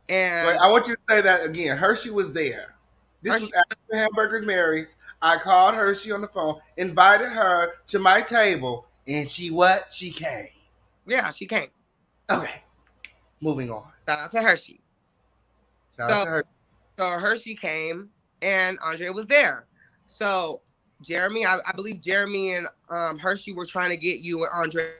And wait, I want you to say that again. Hershey was there. This was after Hamburgers Mary's. I called Hershey on the phone, invited her to my table, and she came. Yeah, she came. Okay. Moving on. Shout out to Hershey. Shout out to Hershey. So Hershey came and Andre was there. So Jeremy, I believe Jeremy and Hershey were trying to get you and Andre.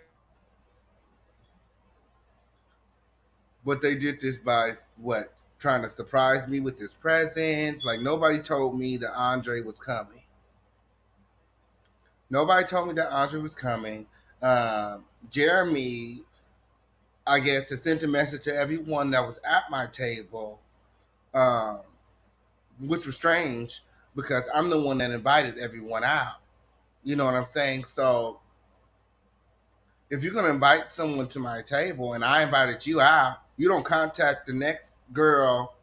But they did this by what? trying to surprise me with his presence. Like nobody told me that Andre was coming. Nobody told me that Andre was coming. Jeremy, I guess, has sent a message to everyone that was at my table, um, which was strange because I'm the one that invited everyone out. You know what I'm saying? So if you're gonna invite someone to my table and I invited you out, you don't contact the next girl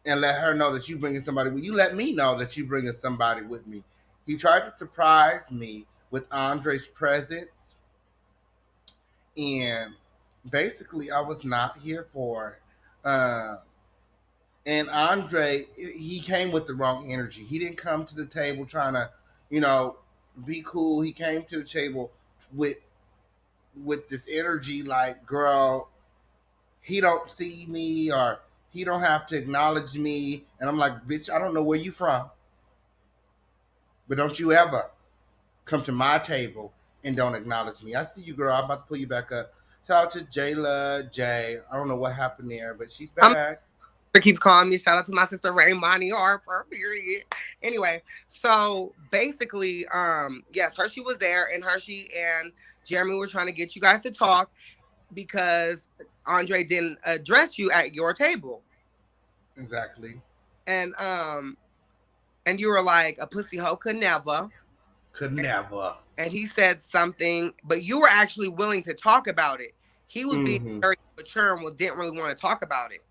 and let her know that you bringing somebody. Well, you let me know that you bringing somebody with me. He tried to surprise me with Andre's presence, and basically, I was not here for it. And Andre, he came with the wrong energy. He didn't come to the table trying to, you know, be cool. He came to the table with this energy like, girl, he don't see me or he don't have to acknowledge me. And I'm like, bitch, I don't know where you from, but don't you ever come to my table and don't acknowledge me. I see you, girl. I'm about to pull you back up. Shout out to JAILA J. I don't know what happened there, but she's back. Keeps calling me. Shout out to my sister Raymani Harper. Period. Anyway, so basically, yes, Hershey was there, and Hershey and Jeremy were trying to get you guys to talk because Andre didn't address you at your table. Exactly. And you were like, a pussy hoe could never. Could never. And he said something, but you were actually willing to talk about it. He was being very mature and didn't really want to talk about it.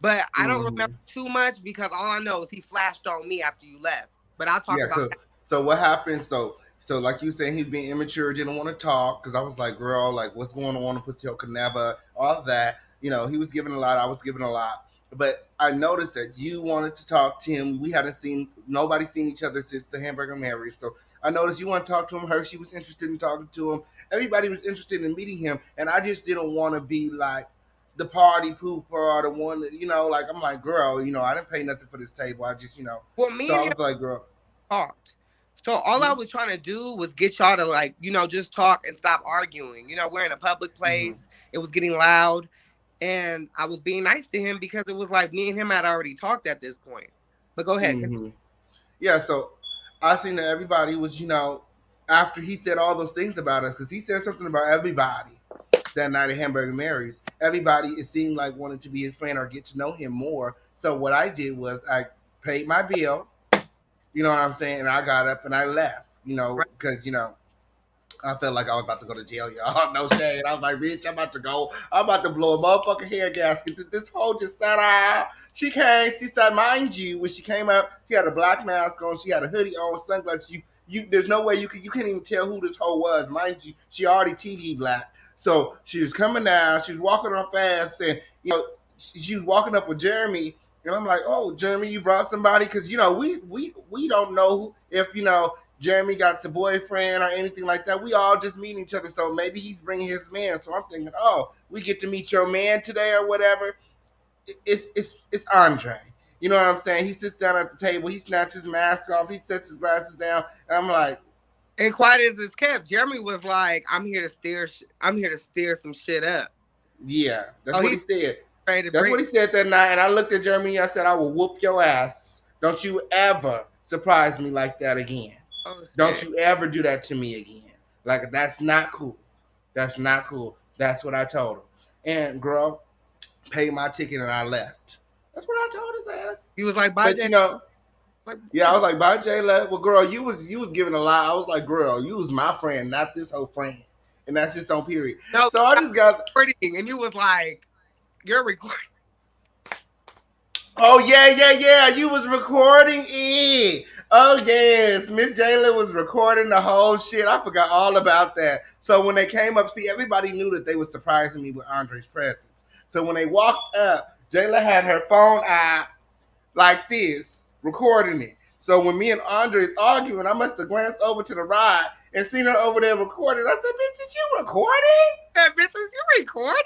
But I don't remember too much because all I know is he flashed on me after you left. But I'll talk about that. So what happened? So like you saying, he's being immature, didn't want to talk because I was like, girl, like what's going on? Pussy could never, all of that. You know, he was giving a lot, I was giving a lot. But I noticed that you wanted to talk to him. We hadn't seen, nobody seen each other since the Hamburger Mary. So I noticed you want to talk to him. Hershey was interested in talking to him. Everybody was interested in meeting him. And I just didn't want to be like the party pooper or the one that, you know, like I'm like, girl, you know, I didn't pay nothing for this table. I just, you know. Well, me so and I was like, girl. Talked. So all I was trying to do was get y'all to like, you know, just talk and stop arguing. You know, we're in a public place. It was getting loud. And I was being nice to him because it was like me and him had already talked at this point. But go ahead. Yeah, so I seen that everybody was, you know, after he said all those things about us, because he said something about everybody that night at Hamburger Mary's. Everybody, it seemed like, wanted to be his friend or get to know him more. So what I did was I paid my bill, you know what I'm saying, and I got up and I left, you know, because, you know, I felt like I was about to go to jail, y'all. No shade. I was like, bitch, I'm about to go. I'm about to blow a motherfucking hair gasket. This hoe just sat out. She came. She started, mind you, when she came up, she had a black mask on. She had a hoodie on, sunglasses. There's no way you can't even tell who this hoe was. Mind you, she already TV black. So she was coming down. She was walking on fast, and you know, she was walking up with Jeremy. And I'm like, oh, Jeremy, you brought somebody? Because, you know, we don't know if, you know, Jeremy got a boyfriend or anything like that. We all just meet each other. So maybe he's bringing his man. So I'm thinking, oh, we get to meet your man today or whatever. It's Andre. You know what I'm saying? He sits down at the table. He snatches his mask off. He sets his glasses down. And I'm like, and quiet as it's kept, Jeremy was like, I'm here to steer some shit up. Yeah, that's what he said. That's what he said that night. And I looked at Jeremy and I said, I will whoop your ass. Don't you ever surprise me like that again. Oh, don't you ever do that to me again. Like, that's not cool. That's not cool. That's what I told him. And girl, paid my ticket and I left. That's what I told his ass. He was like, bye, but you know, yeah, I was like, bye, JAILA. Well, girl, you was giving a lie. I was like, girl, you was my friend, not this whole friend. And that's just on period. No, so I just got recording, and you was like, you're recording. Oh yeah. You was recording it. Oh yes, Miss JAILA was recording the whole shit. I forgot all about that. So when they came up, see, everybody knew that they were surprising me with Andre's presence. So when they walked up, JAILA had her phone out like this, recording it. So when me and Andre arguing, I must have glanced over to the right and seen her over there recording. I said, bitch, is you recording? That bitch, is you recording?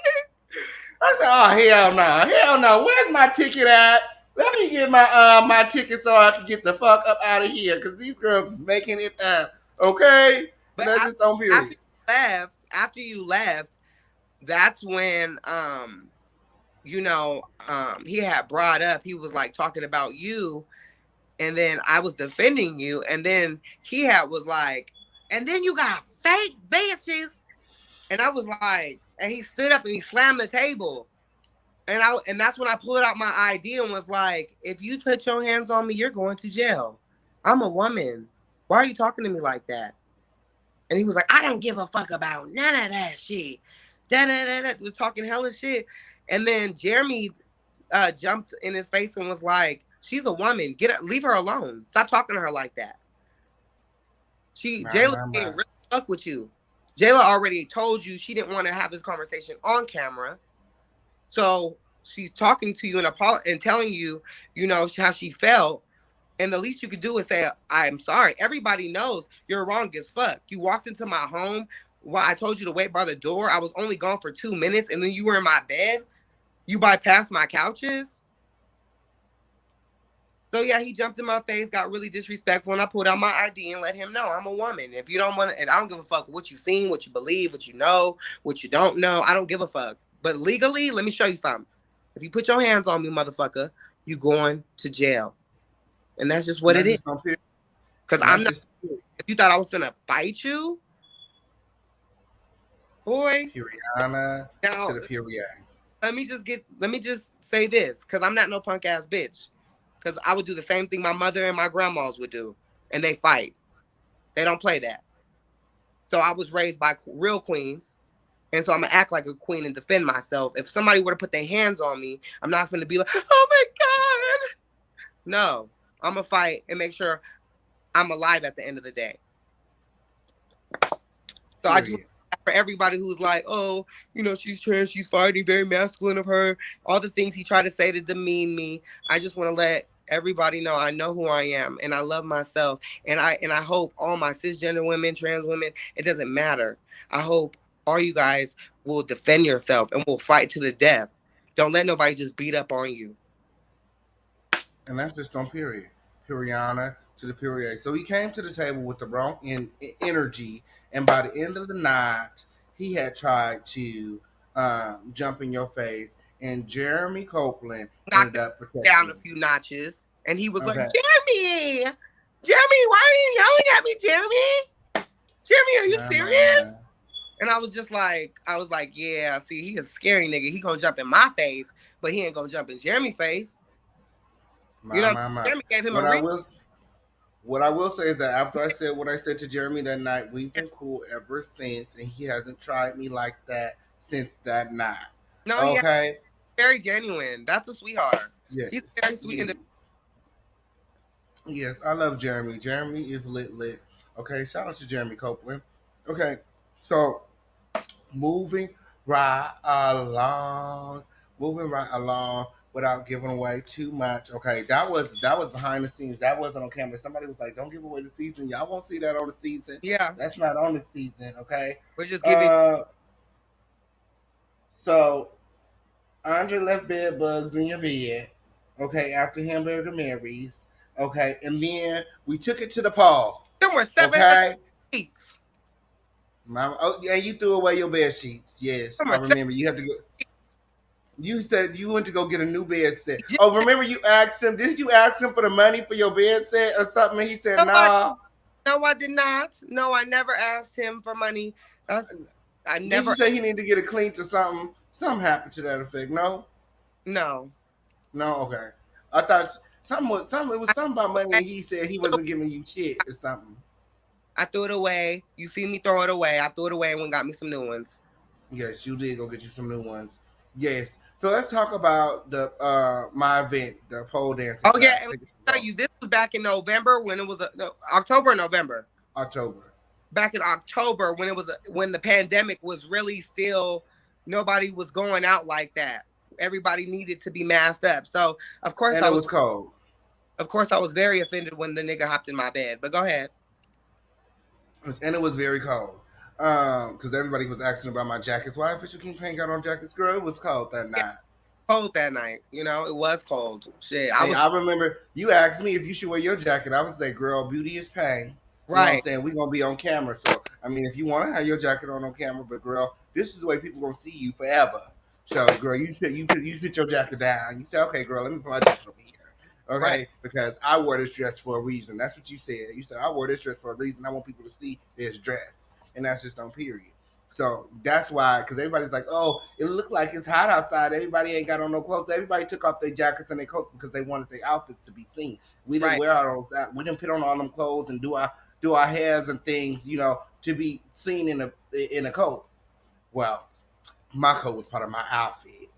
I said, oh, hell no. Where's my ticket at? Let me get my ticket so I can get the fuck up out of here, because these girls is making it up, okay? But that's just on period. After you left, that's when he had brought up, he was like talking about you, and then I was defending you, and then was like, and then you got fake bitches, and I was like, and he stood up and he slammed the table, and that's when I pulled out my ID and was like, if you put your hands on me, you're going to jail. I'm a woman. Why are you talking to me like that? And he was like, I don't give a fuck about none of that shit. Da-da-da-da. Was talking hella shit. And then Jeremy jumped in his face and was like, she's a woman. Leave her alone. Stop talking to her like that. JAILA didn't really fuck with you. JAILA already told you she didn't want to have this conversation on camera. So she's talking to you and telling you, how she felt. And the least you could do is say, I'm sorry. Everybody knows you're wrong as fuck. You walked into my home while I told you to wait by the door. I was only gone for 2 minutes, and then you were in my bed. You bypassed my couches. So yeah, he jumped in my face, got really disrespectful, and I pulled out my ID and let him know I'm a woman. If I don't give a fuck what you seen, what you believe, what you know, what you don't know, I don't give a fuck. But legally, let me show you something. If you put your hands on me, motherfucker, you going to jail. And that's just what it is. Because I'm not. If you thought I was gonna fight you, boy. Puriana now, to the period. Let me just say this, because I'm not no punk ass bitch. Because I would do the same thing my mother and my grandmas would do, and they fight. They don't play that. So I was raised by real queens, and so I'm gonna act like a queen and defend myself. If somebody were to put their hands on me, I'm not gonna be like, oh my god. No. I'm going to fight and make sure I'm alive at the end of the day. So I just, for everybody who's like, oh, she's trans, she's fighting, very masculine of her, all the things he tried to say to demean me, I just want to let everybody know I know who I am, and I love myself, and I hope all my cisgender women, trans women, it doesn't matter. I hope all you guys will defend yourself and will fight to the death. Don't let nobody just beat up on you. And that's just on period. Puriana to the period. So he came to the table with the wrong energy, and by the end of the night, he had tried to jump in your face, and Jeremy Copeland ended up down a few notches, and he was like, Jeremy, why are you yelling at me, Jeremy? Jeremy, are you serious? And I was like, yeah, see, he a scary nigga. He gonna jump in my face, but he ain't gonna jump in Jeremy's face. Jeremy gave him what I will say is that after I said what I said to Jeremy that night, we've been cool ever since, and he hasn't tried me like that since that night. No, okay, very genuine. That's a sweetheart. Yes, he's very sweet. Yes. Yes, I love Jeremy. Jeremy is lit. Okay, shout out to Jeremy Copeland. Okay, so moving right along. Without giving away too much. Okay, that was behind the scenes. That wasn't on camera. Somebody was like, "Don't give away the season. Y'all won't see that on the season." Yeah, that's not on the season. Okay, we're just giving. So, Andre left bed bugs in your bed. Okay, after Hamburger Mary's. Okay, and then we took it to the pole. There were 7 sheets. Mama, oh yeah, you threw away your bed sheets. Yes, I remember. You had to go. You said you went to go get a new bed set. Oh, remember you asked him? Didn't you ask him for the money for your bed set or something? And he said, "Nah." No, I did not. No, I never asked him for money. I never. Did you say he needed to get it cleaned or something? Something happened to that effect. No. No. Okay. I thought something. It was something about money. And he said he wasn't giving you shit or something. I threw it away. You see me throw it away. I threw it away and went and got me some new ones. Yes, you did go get you some new ones. Yes. So let's talk about the my event, the pole dancing. Oh yeah, and I'll tell you, this was back in November when it was October or November. October. Back in October when the pandemic was really still, nobody was going out like that. Everybody needed to be masked up. So of course it was cold. Of course I was very offended when the nigga hopped in my bed. But go ahead. And it was very cold. Because everybody was asking about my jackets. Why Official Kingpin got on jackets? Girl, it was cold that night. Cold that night. It was cold. Shit. I remember you asked me if you should wear your jacket. I would say, girl, beauty is pain. You know what I'm saying? We're going to be on camera. So, I mean, if you want to have your jacket on camera, but girl, this is the way people going to see you forever. So, girl, you put your jacket down. You say, okay, girl, let me put my dress over here. Okay, Right. because I wore this dress for a reason. That's what you said. You said I wore this dress for a reason. I want people to see this dress, and that's just on period. So that's why, because everybody's like, oh, it looked like it's hot outside. Everybody ain't got on no clothes. Everybody took off their jackets and their coats because they wanted their outfits to be seen. We didn't Right. wear our own. We didn't put on all them clothes and do our hairs and things, to be seen in a coat. Well, my coat was part of my outfit.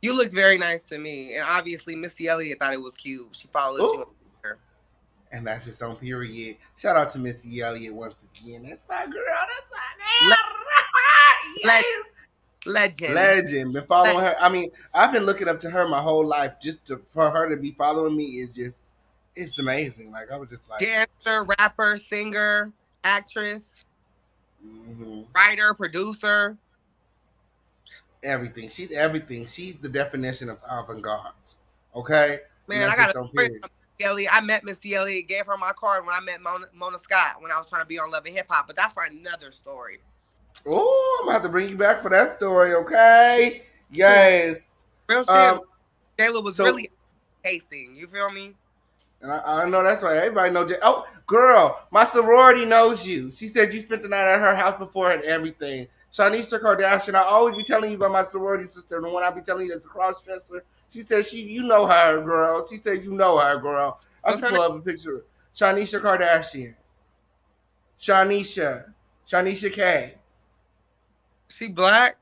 You looked very nice to me, and obviously Missy Elliott thought it was cute. She followed you on Ooh, Twitter. and that's just on period. Shout out to Missy Elliott once again. That's my girl. That's Le- my girl. le- Yes. legend. Legend. Been following her. I mean, I've been looking up to her my whole life. For her to be following me is just, it's amazing. Like, I was just like, Dancer, rapper, singer, actress, mhm. writer, producer. Everything. She's everything. She's the definition of avant-garde. Okay? And Man, I that's got just a on friend period. from Missy Elliott. I met Missy Elliott, gave her my card when I met Mona Scott when I was trying to be on Love and Hip Hop, but that's for another story. Oh, I'm gonna have to bring you back for that story, okay? Yes. Real shit. Um, JAILA was so really casing. You feel me? and I know that's right. Everybody knows. Oh, girl, my sorority knows you. She said you spent the night at her house before and everything. Shanisha Kardashian, I always be telling you about my sorority sister, and the one I be telling you that's a cross dresser. She said you know her, girl. She said you know her, girl. I What's should her name? pull up a picture. Shanisha Kardashian. Shanisha K. She black?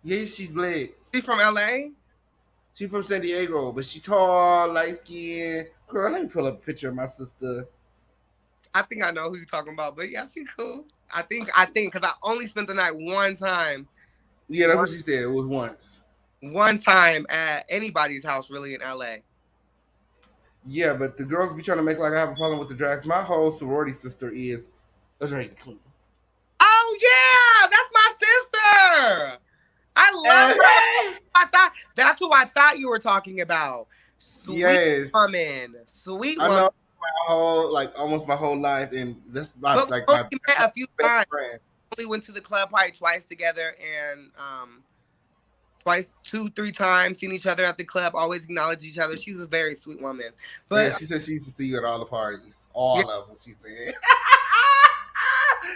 Yeah, she's black. She from LA? She from San Diego, but she tall, light skinned. Girl, let me pull up a picture of my sister. I think I know who you're talking about, but yeah, she cool. I think, because I only spent the night one time Yeah, that's what she said. It was once. at anybody's house really in LA. Yeah, but the girls be trying to make like I have a problem with the drags. My whole sorority sister is ready to clean. Oh yeah, that's my sister. I love her. That's who I thought you were talking about. Sweet Yes, woman. Sweet I woman. know my whole almost my whole life, and that's my But like we my only met a few best times. friend. We went to the club probably twice together, and twice, 2-3 times, seen each other at the club, always acknowledge each other. She's a very sweet woman. Yeah, But she said she used to see you at all the parties, all yeah, of them. She said.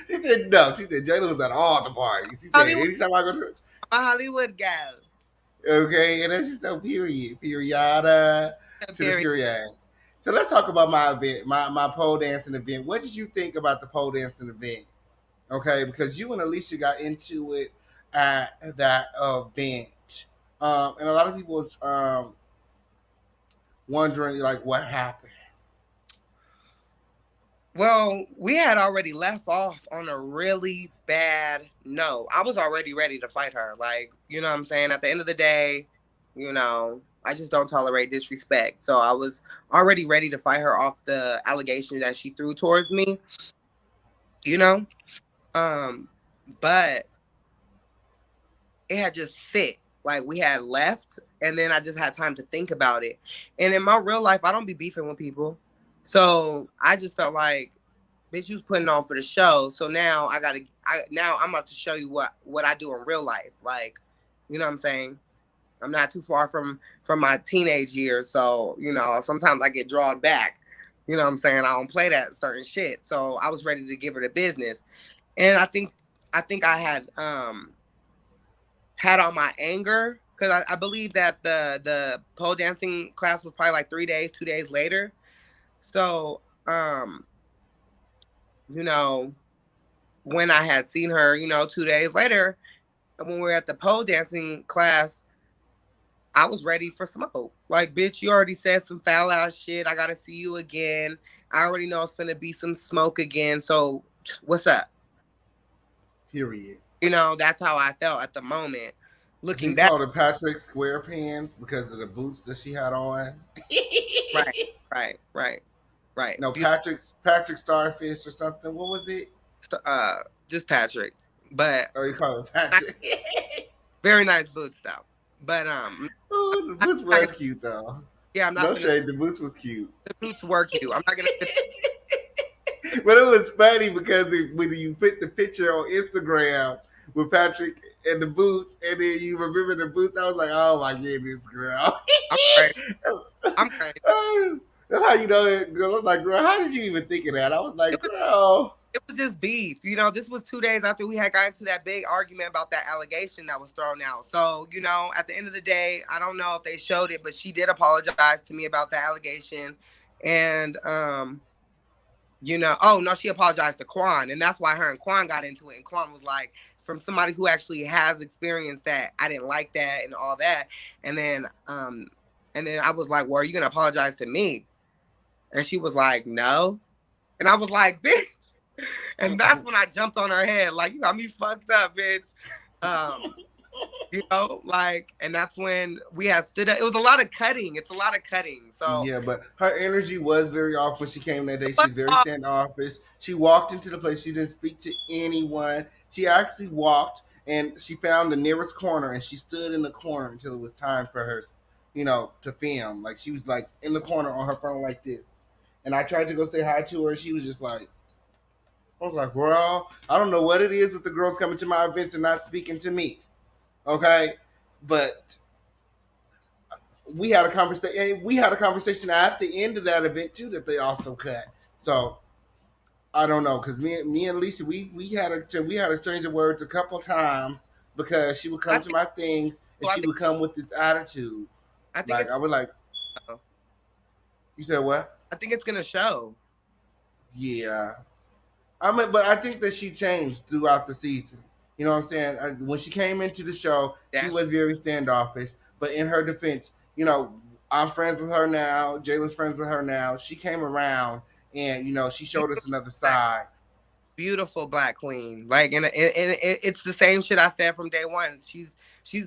She said no. She said JAILA was at all the parties. She said Hollywood, anytime I go to. a Hollywood gal. Okay, and that's just no period, to the Period. period. So let's talk about my event, my pole dancing event. What did you think about the pole dancing event? Okay, because you and Alicia got into it at that event, and a lot of people was wondering like what happened. Well, we had already left off on a really bad note. I was already ready to fight her. Like, you know what I'm saying? At the end of the day, I just don't tolerate disrespect. So I was already ready to fight her off the allegation that she threw towards me, you know? But it had just sit. Like we had left, and then I just had time to think about it. And in my real life, I don't be beefing with people. So I just felt like, bitch, you was putting on for the show. So now now I'm about to show you what I do in real life. Like, you know what I'm saying? I'm not too far from my teenage years. So, sometimes I get drawn back. You know what I'm saying? I don't play that certain shit. So I was ready to give her the business. And I think I had all my anger because I believe that the pole dancing class was probably like 3 days, 2 days later. So, when I had seen her, 2 days later, when we were at the pole dancing class, I was ready for smoke. Like, bitch, you already said some foul ass shit. I gotta see you again. I already know it's gonna be some smoke again. So, what's up? Period. That's how I felt at the moment. Looking He back, called her Patrick SquarePants because of the boots that she had on. right. No, Patrick Starfish or something. What was it? Just Patrick, but Oh, you called her Patrick. very nice boots though. But Ooh, the boots was cute though. yeah, I'm not. No shade, the boots was cute. The boots were cute. I'm not gonna. But it was funny because when you put the picture on Instagram with Patrick and the boots, and then you remember the boots. I was like, oh my goodness, girl. I'm crazy. I'm crazy. That's how you know that, girl. I was like, girl, how did you even think of that? I was like, It was, girl. it was just beef. You know, this was 2 days after we had gotten into that big argument about that allegation that was thrown out. So, you know, at the end of the day, I don't know if they showed it, but she did apologize to me about the allegation. And you know, oh no, she apologized to Quan, and that's why her and Quan got into it. And Quan was like, from somebody who actually has experienced that, I didn't like that and all that. And then I was like, well, are you gonna apologize to me? And she was like, no. And I was like, bitch. And that's when I jumped on her head, like, you got me fucked up, bitch. You know, like, and that's when we had stood up. It was a lot of cutting. It's a lot of cutting. So yeah, but her energy was very off when she came that day. She's very standoffish. She walked into the place. She didn't speak to anyone. She actually walked and she found the nearest corner and she stood in the corner until it was time for her, you know, to film. Like she was like in the corner on her phone like this. And I tried to go say hi to her. She was just like, I was like, girl, I don't know what it is with the girls coming to my events and not speaking to me. Okay, but we had a conversation. We had a conversation at the end of that event too that they also cut. So I don't know because me and Alicia we had a exchange of words a couple times because she would come to my things and she would come with this attitude. I think I was like, you said what? I think it's gonna show. Yeah, I mean, but I think that she changed throughout the season. You know what I'm saying? When she came into the show, she was very standoffish. But in her defense, you know, I'm friends with her now. JAILA's friends with her now. She came around and, you know, she showed us another side. Beautiful Black queen. Like, and it's the same shit I said from day one. She's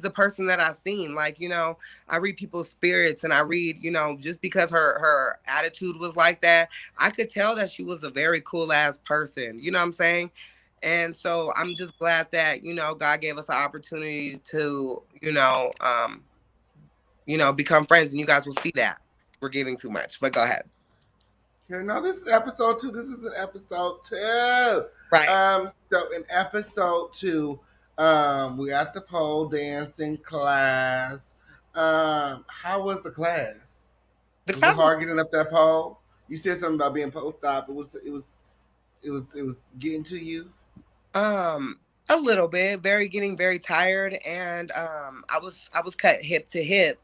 the person that I've seen. Like, you know, I read people's spirits and I read, you know, just because her attitude was like that, I could tell that she was a very cool ass person. You know what I'm saying? And so I'm just glad that, you know, God gave us an opportunity to, become friends, and you guys will see that. We're giving too much, but go ahead. Okay, no, this is episode 2. This is an episode 2. Right. So in episode 2, we're at the pole dancing class. How was the class? Was it hard getting up that pole? You said something about being post-op. It was getting to you. A little bit, getting very tired, and I was cut hip to hip,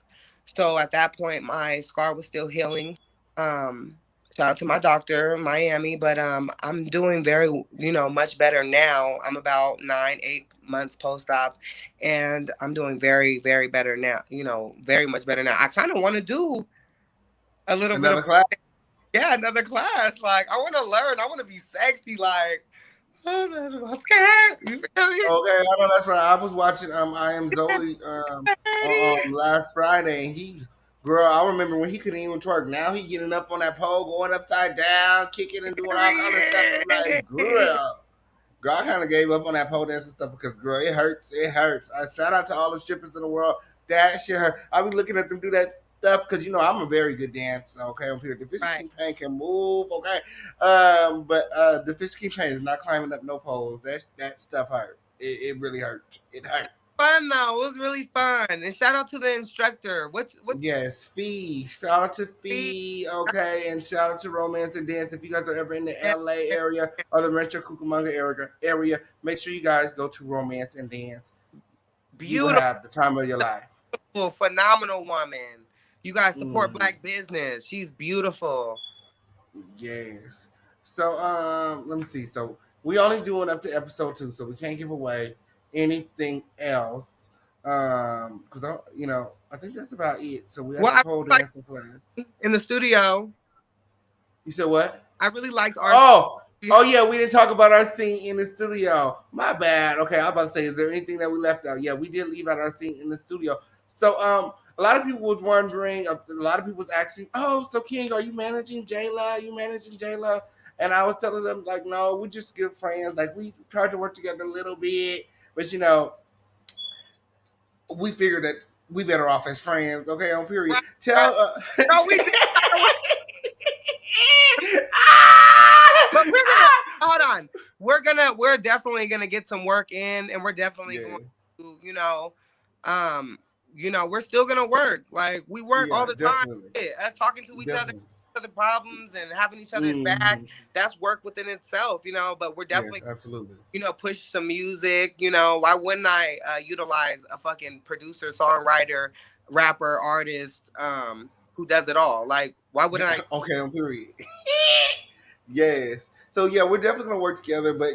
so at that point my scar was still healing. Shout out to my doctor in Miami, but I'm doing very, much better now. I'm about 9-8 months post-op, and I'm doing very, very better now. Very much better now. I kind of want to do a little another bit of class. Yeah, another class. Like, I want to learn. I want to be sexy. Like, I'm scared. You feel me? Okay, I know that's right. I was watching I Am Zoe on last Friday, and girl, I remember when he couldn't even twerk. Now he getting up on that pole, going upside down, kicking and doing all kind of stuff. I'm like, girl, I kind of gave up on that pole dance and stuff because, girl, it hurts. It hurts. Shout out to all the strippers in the world. That shit hurt. I be looking at them do that stuff because I'm a very good dancer. Okay, on period. The Fish King Pain can move. Okay, but the Fish King Pain is not climbing up no poles. That stuff hurt. It really hurt. It hurt. Fun though. It was really fun. And shout out to the instructor. What's Yes, Fee. Shout out to Fee. Okay, and shout out to Romance and Dance. If you guys are ever in the LA area or the Rancho Cucamonga area, make sure you guys go to Romance and Dance. Beautiful. You will have the time of your life. Phenomenal woman. You guys support Black business. She's beautiful. Yes. So let me see. So we only doing up to episode 2, so we can't give away anything else. Because I think that's about it. So we have a pole dancing class in the studio. You said what? I really liked our. Oh yeah, we didn't talk about our scene in the studio. My bad. Okay, I was about to say, is there anything that we left out? Yeah, we did leave out our scene in the studio. So a lot of people was wondering. A lot of people was asking, "Oh, so King, are you managing JAILA? Are you managing JAILA?" And I was telling them like, "No, we just good friends. Like we tried to work together a little bit, but we figured that we better off as friends." Okay, on period. No, we did. But we're gonna. hold on. We're definitely gonna get some work in, and we're definitely Yeah. going to, we're still gonna work. Like we work all Yeah, the time. definitely. Us talking to Definitely. each other problems and having each other's back. Hmm. That's work within itself, But we're Yes, definitely, absolutely. push some music. Why wouldn't I utilize a fucking producer, songwriter, rapper, artist, who does it all? Like, why wouldn't I? Okay, on period. Yes. So yeah, we're definitely gonna work together. But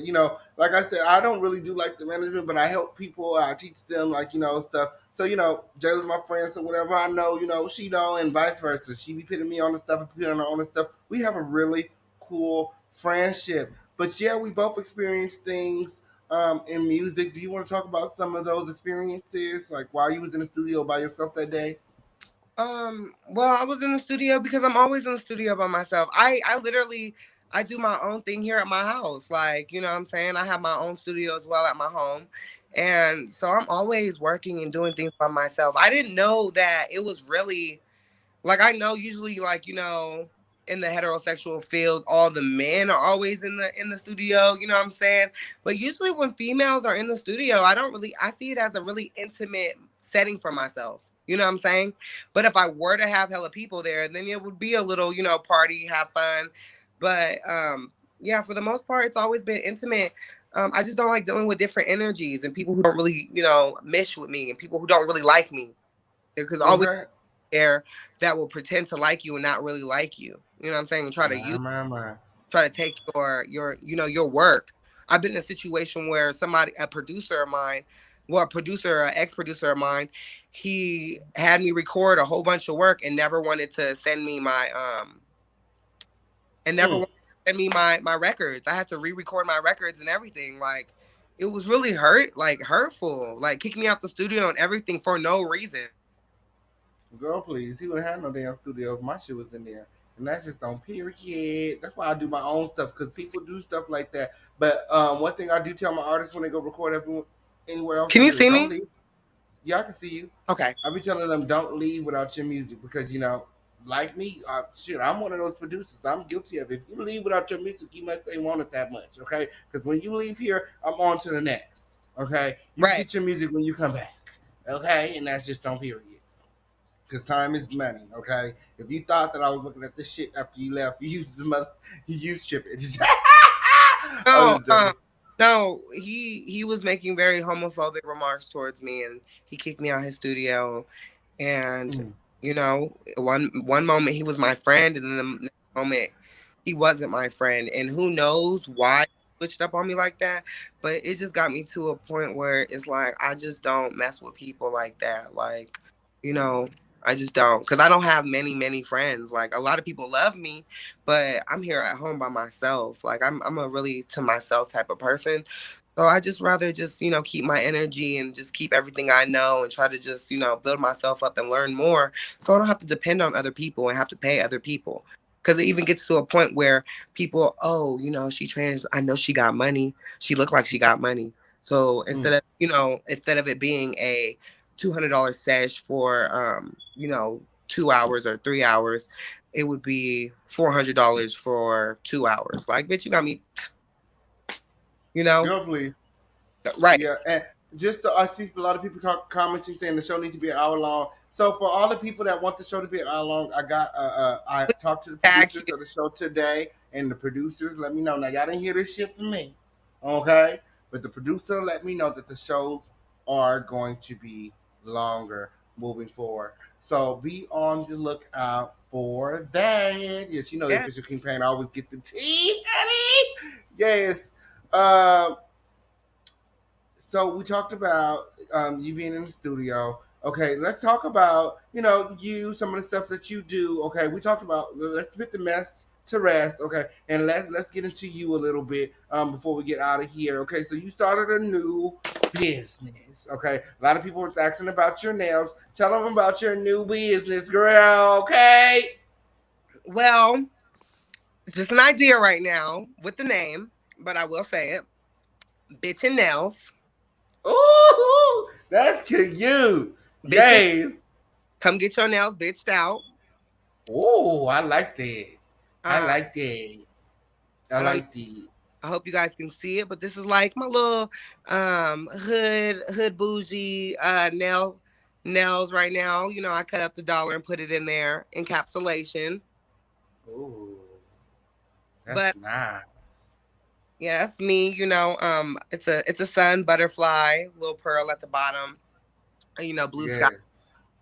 like I said, I don't really do like the management, but I help people. I teach them like stuff. So JAILA's my friend. So whatever I know, she know, and vice versa. She be putting me on the stuff and putting her on the stuff. We have a really cool friendship. But yeah, we both experience things in music. Do you want to talk about some of those experiences, like while you was in the studio by yourself that day? Well, I was in the studio because I'm always in the studio by myself. I literally I do my own thing here at my house. Like, you know what I'm saying? I have my own studio as well at my home. And so I'm always working and doing things by myself. I didn't know that it was really like I know usually like in the heterosexual field all the men are always in the studio, you know what I'm saying? But usually when females are in the studio, I see it as a really intimate setting for myself. You know what I'm saying? But if I were to have hella people there, then it would be a little, party, have fun. But yeah, for the most part it's always been intimate. I just don't like dealing with different energies and people who don't really, mesh with me and people who don't really like me. Because always Okay. there that will pretend to like you and not really like you. You know what I'm saying? And My. try to take your work. I've been in a situation where a producer of mine, well, a producer, an ex-producer of mine, he had me record a whole bunch of work and never wanted to send me Mm. my records. I had to re-record my records and everything. Like it was really hurtful. Like kick me out the studio and everything for no reason. Girl, please. He wouldn't have no damn studio if my shit was in there. And that's just on period. That's why I do my own stuff because people do stuff like that. But one thing I do tell my artists when they go record anywhere else Can they you do is see don't me? leave. Yeah, I can see you. Okay. I be telling them don't leave without your music because like me, shit, I'm one of those producers. I'm guilty of it. If you leave without your music, you must ain't want it that much, okay? Because when you leave here, I'm on to the next, okay? You Right. get your music when you come back, okay? And that's just on period. Because time is money, okay? If you thought that I was looking at this shit after you left, you used some other, you used strip it. No, I'm just joking. no, he was making very homophobic remarks towards me, and he kicked me out his studio. And Mm, one moment he was my friend, and then the next moment he wasn't my friend. And who knows why he switched up on me like that? But it just got me to a point where it's like I just don't mess with people like that. Like, you know. I just don't, because I don't have many friends. Like a lot of people love me, but I'm here at home by myself. Like I'm a really to myself type of person. So I just rather just, keep my energy and just keep everything I know and try to just, build myself up and learn more so I don't have to depend on other people and have to pay other people. Because it even gets to a point where people, oh, she trans, I know she got money. She looked like she got money. So mm. instead of it being a $200 sesh for 2 hours or 3 hours, it would be $400 for 2 hours. Like, bitch, you got me, you know? Girl, please. Right. Yeah, and just so I see a lot of people commenting saying the show needs to be an hour long. So for all the people that want the show to be an hour long, I talked to the Tag producers of the show today, and the producers let me know. Now y'all didn't hear this shit from me, okay? But the producer let me know that the shows are going to be longer moving forward. So be on the lookout for that. Yes, the Yeah. official campaign. I always get the tea, honey. Yes. Um, so we talked about you being in the studio. Okay, let's talk about some of the stuff that you do. Okay, we talked about let's put the mess to rest. Okay, and let's get into you a little bit before we get out of here. Okay, so you started a new business. Okay, a lot of people were asking about your nails. Tell them about your new business, girl. Okay. Well, it's just an idea right now with the name, but I will say it. Bitch and nails. Ooh, that's cute. Bitch and Yes. come get your nails bitched out. Oh, I like that. I Um, like that. I and I'm like that. I hope you guys can see it, but this is like my little hood bougie nails right now. You know, I cut up the dollar and put it in there, encapsulation. Ooh, that's But nice. yeah, that's me. You know, it's a sun butterfly, little pearl at the bottom. You know, blue sky.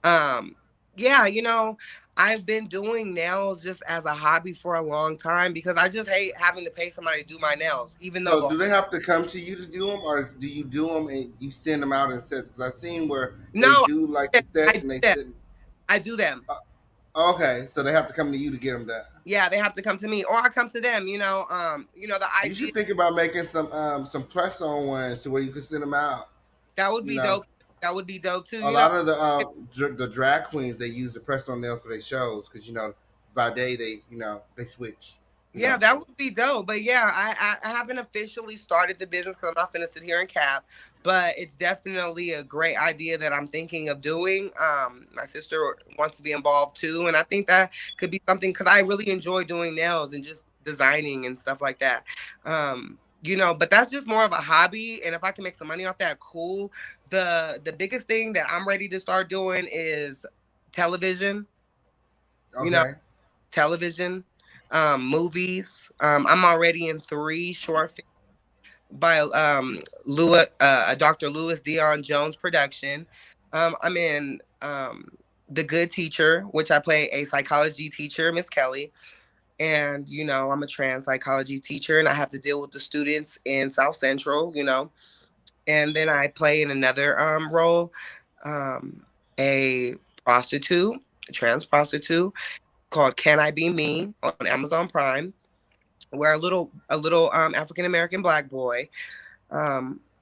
Yeah. Um, yeah, you know, I've been doing nails just as a hobby for a long time because I just hate having to pay somebody to do my nails, even though So do they have to come to you to do them, or do you do them and you send them out in sets? Because I've seen where they no, do like the I sets do and they them. send. I do them. Okay, so they have to come to you to get them done. Yeah, they have to come to me or I come to them. The You idea should think about making some press on ones to where you can send them out. that would You be know, dope. That would be dope too. a lot of the drag queens they use the press on nails for their shows because by day they switch. You Yeah, know. that would be dope. But yeah, I haven't officially started the business because I'm not going to sit here and cap. But it's definitely a great idea that I'm thinking of doing. My sister wants to be involved too, and I think that could be something because I really enjoy doing nails and just designing and stuff like that. But that's just more of a hobby, and if I can make some money off that, cool. The biggest thing that I'm ready to start doing is television. You know, Okay. television, movies. I'm already in 3 short films by Dr. Louis Dion Jones production. I'm in The Good Teacher, which I play a psychology teacher, Miss Kelly. And, I'm a trans psychology teacher and I have to deal with the students in South Central, And then I play in another role, a prostitute, a trans prostitute called Can I Be Me on Amazon Prime, where a little African American black boy,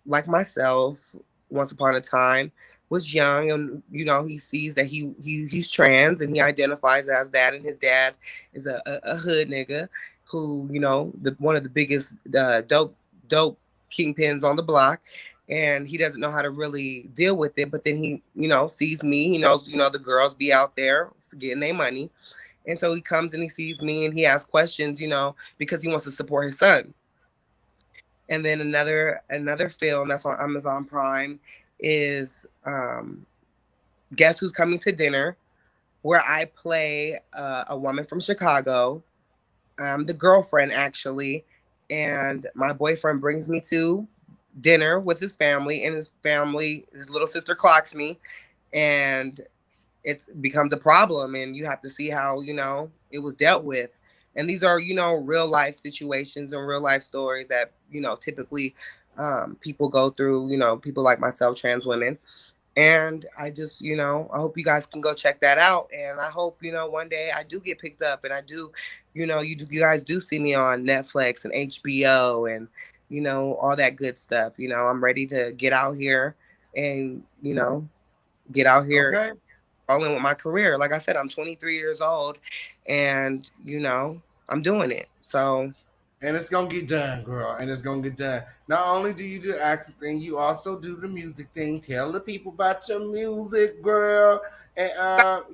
like myself, once upon a time, was young, and he sees that he's trans and he identifies as that, and his dad is a hood nigga who one of the biggest dope kingpins on the block. And he doesn't know how to really deal with it, but then he, sees me. He knows, the girls be out there getting their money, and so he comes and he sees me and he asks questions, because he wants to support his son. And then another film that's on Amazon Prime is Guess Who's Coming to Dinner, where I play a woman from Chicago. I'm the girlfriend actually, and my boyfriend brings me to dinner with his family, and his little sister clocks me, and it becomes a problem, and you have to see how it was dealt with. And these are real life situations and real life stories that typically people go through, people like myself, trans women. And I just I hope you guys can go check that out, and I hope one day I do get picked up and I do you guys do see me on Netflix and HBO and all that good stuff. I'm ready to get out here and get out here Okay. all in with my career. Like I said, I'm 23 years old and, I'm doing it. So, And it's gonna get done, girl. And it's gonna get done. Not only do you do the acting thing, you also do the music thing. Tell the people about your music, girl. And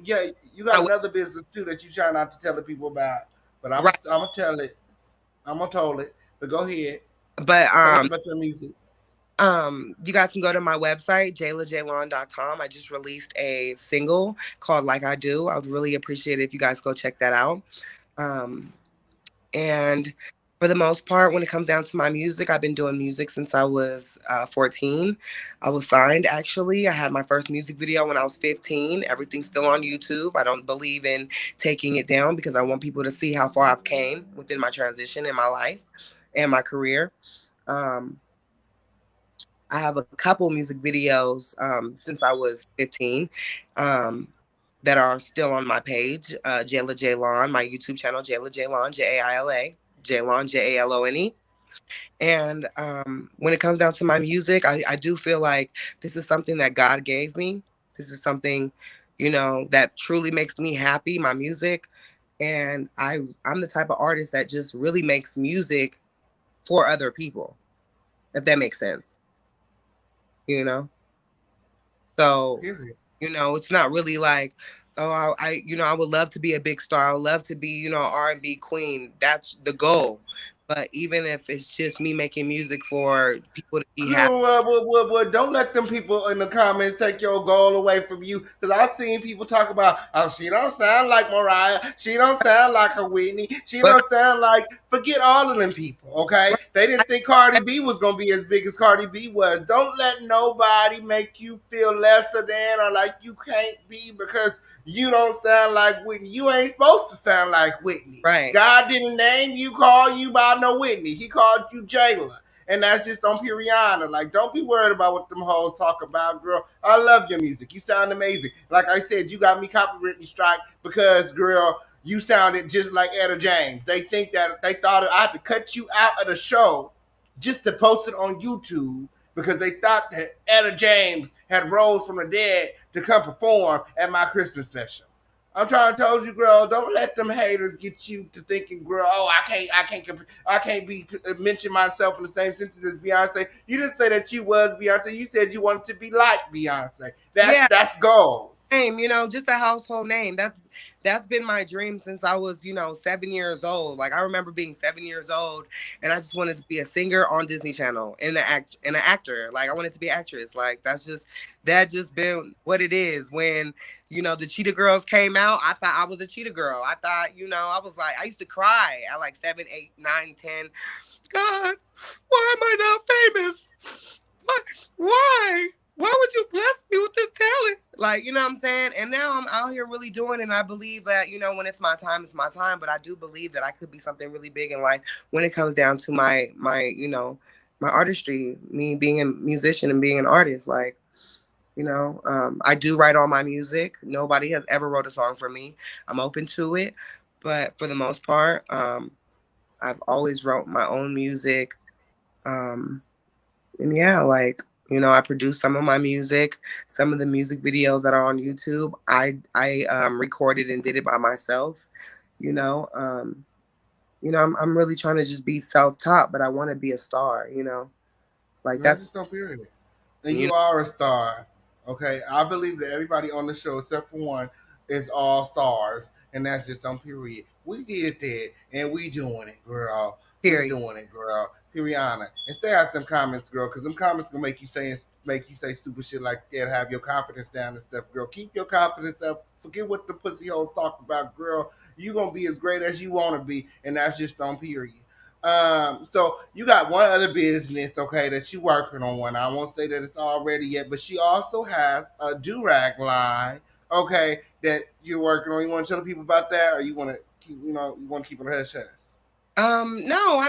yeah, you got I, another business too that you try not to tell the people about. But right. I'm gonna tell it. I'm gonna tell it. But go ahead. But, Tell us about your music. you guys can go to my website, JAILA.com. I just released a single called Like I Do. I would really appreciate it if you guys go check that out. Um, And for the most part, when it comes down to my music, I've been doing music since I was 14. I was signed, actually. I had my first music video when I was 15. Everything's still on YouTube. I don't believe in taking it down because I want people to see how far I've came within my transition in my life and my career. Um, I have a couple music videos since I was 15 um, that are still on my page, Jayla Jailon, my YouTube channel, Jayla Jailon, Jaila, Jailon, Jalone. And when it comes down to my music, I do feel like this is something that God gave me. This is something, that truly makes me happy, my music. And I'm the type of artist that just really makes music for other people, if that makes sense, you know? So, Period. it's not really like, oh, I would love to be a big star. I would love to be, R&B queen. That's the goal. But even if it's just me making music for people to be happy. Girl, don't let them people in the comments take your goal away from you. Because I've seen people talk about, oh, she don't sound like Mariah. She don't sound like her Whitney. She But don't sound like, forget all of them people, okay? They didn't think Cardi B was going to be as big as Cardi B was. Don't let nobody make you feel lesser than or like you can't be because you don't sound like Whitney. You ain't supposed to sound like Whitney. right. God didn't name you, call you by no Whitney. He called you JAILA. And that's just on Piriana. Like, don't be worried about what them hoes talk about, girl. I love your music. You sound amazing. Like I said, you got me copywritten strike because, girl, you sounded just like Etta James. They think that they thought I had to cut you out of the show just to post it on YouTube because they thought that Etta James had rose from the dead to come perform at my Christmas special. I'm trying to tell you, girl, don't let them haters get you to thinking, girl, oh, I can't be mention myself in the same sentence as Beyonce. You didn't say that you was Beyonce. You said you wanted to be like Beyonce. That's goals. Name, just a household name. That's been my dream since I was, 7 years old. Like I remember being 7 years old, and I just wanted to be a singer on Disney Channel and an actor. Like I wanted to be an actress. Like that just been what it is. When the Cheetah Girls came out, I thought I was a Cheetah Girl. I thought, I was like, I used to cry at like 7, 8, 9, 10. God, why am I not famous? What? Why? Why would you bless me with this talent? Like, you know what I'm saying? And now I'm out here really doing it. And I believe that, when it's my time, it's my time. But I do believe that I could be something really big in life when it comes down to my artistry, me being a musician and being an artist. Like, I do write all my music. Nobody has ever wrote a song for me. I'm open to it. But for the most part, I've always wrote my own music. And yeah, like, I produce some of my music, some of the music videos that are on YouTube. I recorded and did it by myself. You know, um, I'm really trying to just be self-taught, but I want to be a star. Like That's that's just no period. And you you know, are a star. Okay, I believe that everybody on the show, except for one, is all stars, and that's just on period. We did that, and we doing it, girl. We period. doing it, girl. Periana. And stay out them comments, girl, because them comments gonna make you say stupid shit like that. Have your confidence down and stuff, girl. Keep your confidence up. Forget what the pussy hoes talk about, girl. You gonna be as great as you wanna be, and that's just on period. So you got one other business, okay, that you working on one. I won't say that it's all ready yet, but she also has a do-rag line, okay, that you're working on. You want to tell the people about that, or you want to keep, you want to keep it hush hush? No, I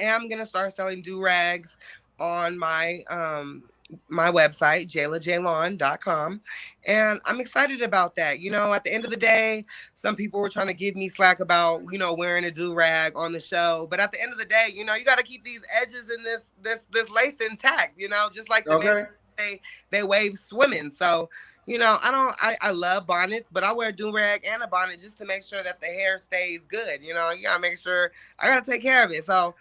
am gonna start selling do-rags on my website, JAILA.com. And I'm excited about that. At the end of the day, some people were trying to give me slack about, wearing a do-rag on the show. But at the end of the day, you gotta keep these edges and this lace intact, just like the men Okay. they wave swimming. So I love bonnets, but I wear a do-rag and a bonnet just to make sure that the hair stays good. You gotta make sure I gotta take care of it. So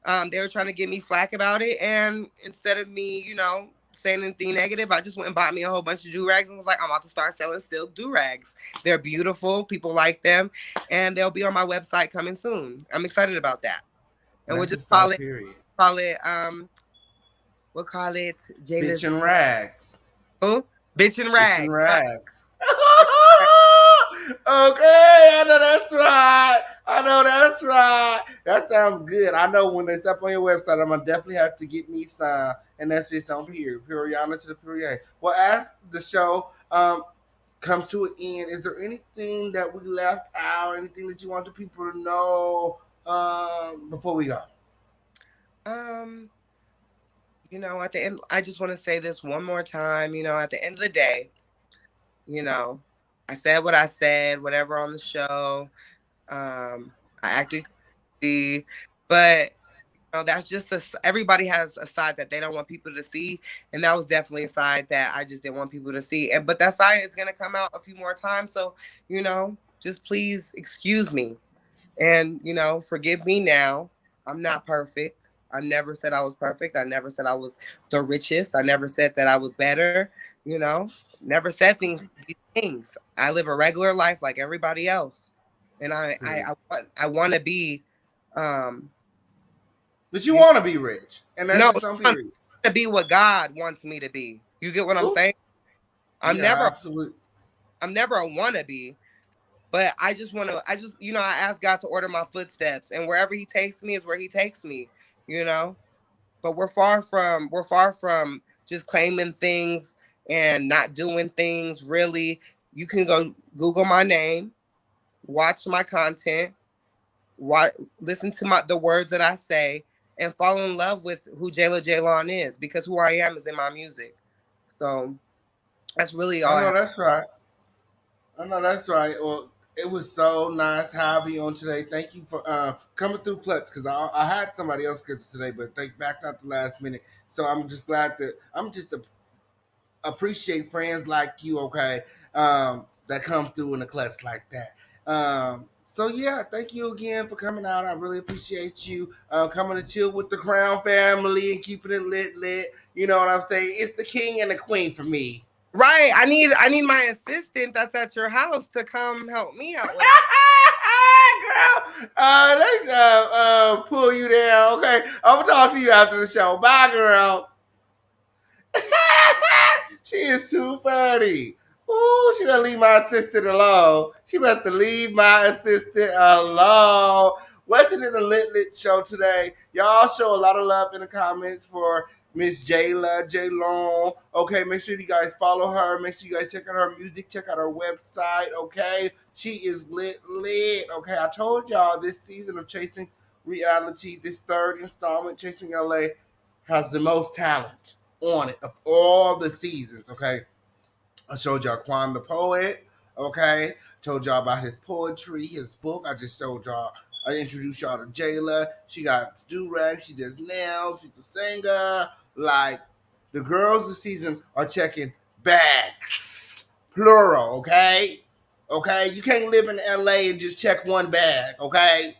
they were trying to get me flack about it. And instead of me, saying anything negative, I just went and bought me a whole bunch of do-rags and was like, I'm about to start selling silk do-rags. They're beautiful. People like them. And they'll be on my website coming soon. I'm excited about that. And we'll That's just just all period. we'll call it Bitch Jada's and rags. who? Bitch and Bitch and Rags. rags. Okay, I know that's right. I know that's right. That sounds good. I know when it's up on your website, I'm gonna definitely have to get me some, and that's just on here. Periana to the period. Well, as the show comes to an end, is there anything that we left out? Anything that you want the people to know before we go? Um, at the end, I just want to say this one more time. At the end of the day, you know, I said what I said, whatever on the show. I acted crazy, but that's just everybody has a side that they don't want people to see, and that was definitely a side that I just didn't want people to see. But that side is gonna come out a few more times, so just please excuse me. And, forgive me now. I'm not perfect. I never said I was perfect. I never said I was the richest. I never said that I was better, you know, never said these things. I live a regular life like everybody else. And I Period. want to be, um, But you want to be rich, and that's No, just on I'm period. to be what God wants me to be. You get what I'm Ooh, saying? I'm yeah, never absolutely. I'm never a wannabe, but I just want to. I just I ask God to order my footsteps, and wherever He takes me is where He takes me. You know. But we're far from just claiming things and not doing things. Really, you can go Google my name, watch my content, watch, listen to the words that I say, and fall in love with who Jayla Jaylon is, because who I am is in my music. So that's really I all I know have. that's right. I know that's right. Well, it was so nice having you on today. Thank you for coming through Clutch because I had somebody else get today, but they backed out the last minute. So I'm just glad that I'm just appreciate friends like you, okay, that come through in the Clutch like that. So yeah, thank you again for coming out. I really appreciate you coming to chill with the Crown family and keeping it lit. You know what I'm saying? It's the king and the queen for me. Right. I need my assistant that's at your house to come help me out with. Girl, let's pull you down. Okay, I'm gonna talk to you after the show. Bye, girl. She is too funny. Ooh, she gonna leave my assistant alone. She must leave my assistant alone. Wasn't it a lit show today? Y'all show a lot of love in the comments for Miss JAILA, Jaylon. Okay, make sure you guys follow her. Make sure you guys check out her music. Check out her website. Okay, she is lit. Okay, I told y'all this season of Chasing Reality, this third installment, Chasing LA, has the most talent on it of all the seasons. Okay, I showed y'all Quan the poet. Okay, told y'all about his poetry, his book. I just showed y'all. I introduced y'all to Jayla. She got do rag. She does nails. She's a singer. Like the girls this season are checking bags, plural. Okay. You can't live in LA and just check one bag. Okay.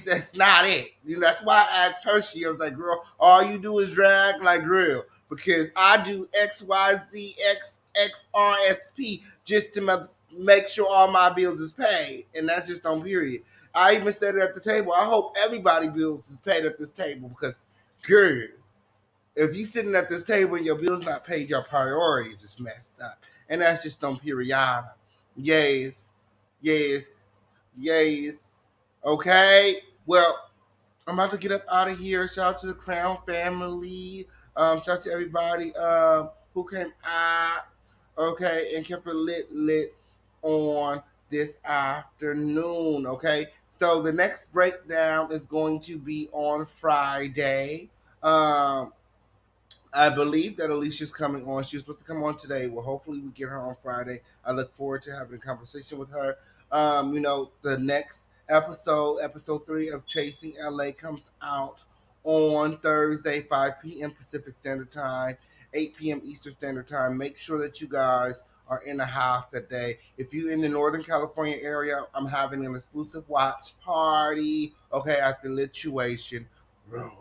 That's not it. You know, that's why I asked her. She was like, "Girl, all you do is drag like grill." Because I do XYZXXRSP just to make sure all my bills is paid, and that's just on period. I even said it at the table. I hope everybody bills is paid at this table because, girl, if you sitting at this table and your bills not paid, your priorities is messed up, and that's just on period. Yes, yes, yes. Okay. Well, I'm about to get up out of here. Shout out to the Crown family. Shout out to everybody who came out, okay, and kept it lit on this afternoon, okay? So the next breakdown is going to be on Friday. Um, I believe that Alicia's coming on. She was supposed to come on today. Well, hopefully we get her on Friday. I look forward to having a conversation with her. The next episode 3 of Chasing LA, comes out on Thursday, 5 p.m. Pacific Standard Time, 8 p.m. Eastern Standard Time. Make sure that you guys are in the house that day. If you're in the Northern California area, I'm having an exclusive watch party, okay, at the Lituation Room.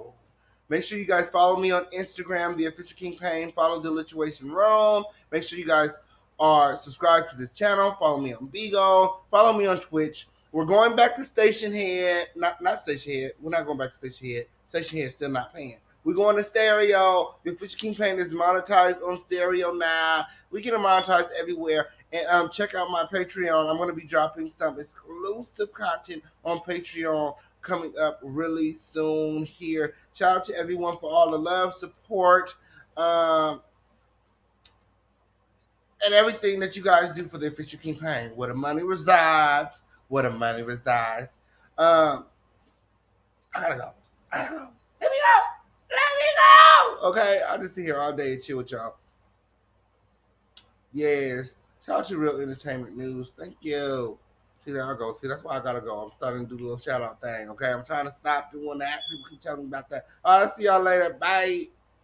Make sure you guys follow me on Instagram, The Official King Payne. Follow the Lituation Rome. Make sure you guys are subscribed to this channel. Follow me on Bigo. Follow me on Twitch. We're going back to Station Head. Not Station Head. We're not going back to Station Head. Station Head is still not paying. We're going to stereo. The Official King Payne is monetized on stereo now. We get it monetized everywhere. And check out my Patreon. I'm going to be dropping some exclusive content on Patreon coming up really soon here. Shout out to everyone for all the love, support, and everything that you guys do for the Official King Payne. Where the money resides. Where the money resides. I gotta go. Let me go. Okay, I'll just sit here all day and chill with y'all. Yes. Shout out to Real Entertainment News. Thank you. See, there I go. See, that's why I gotta go. I'm starting to do the little shout out thing. Okay, I'm trying to stop doing that. People keep telling me about that. All right, I'll see y'all later. Bye.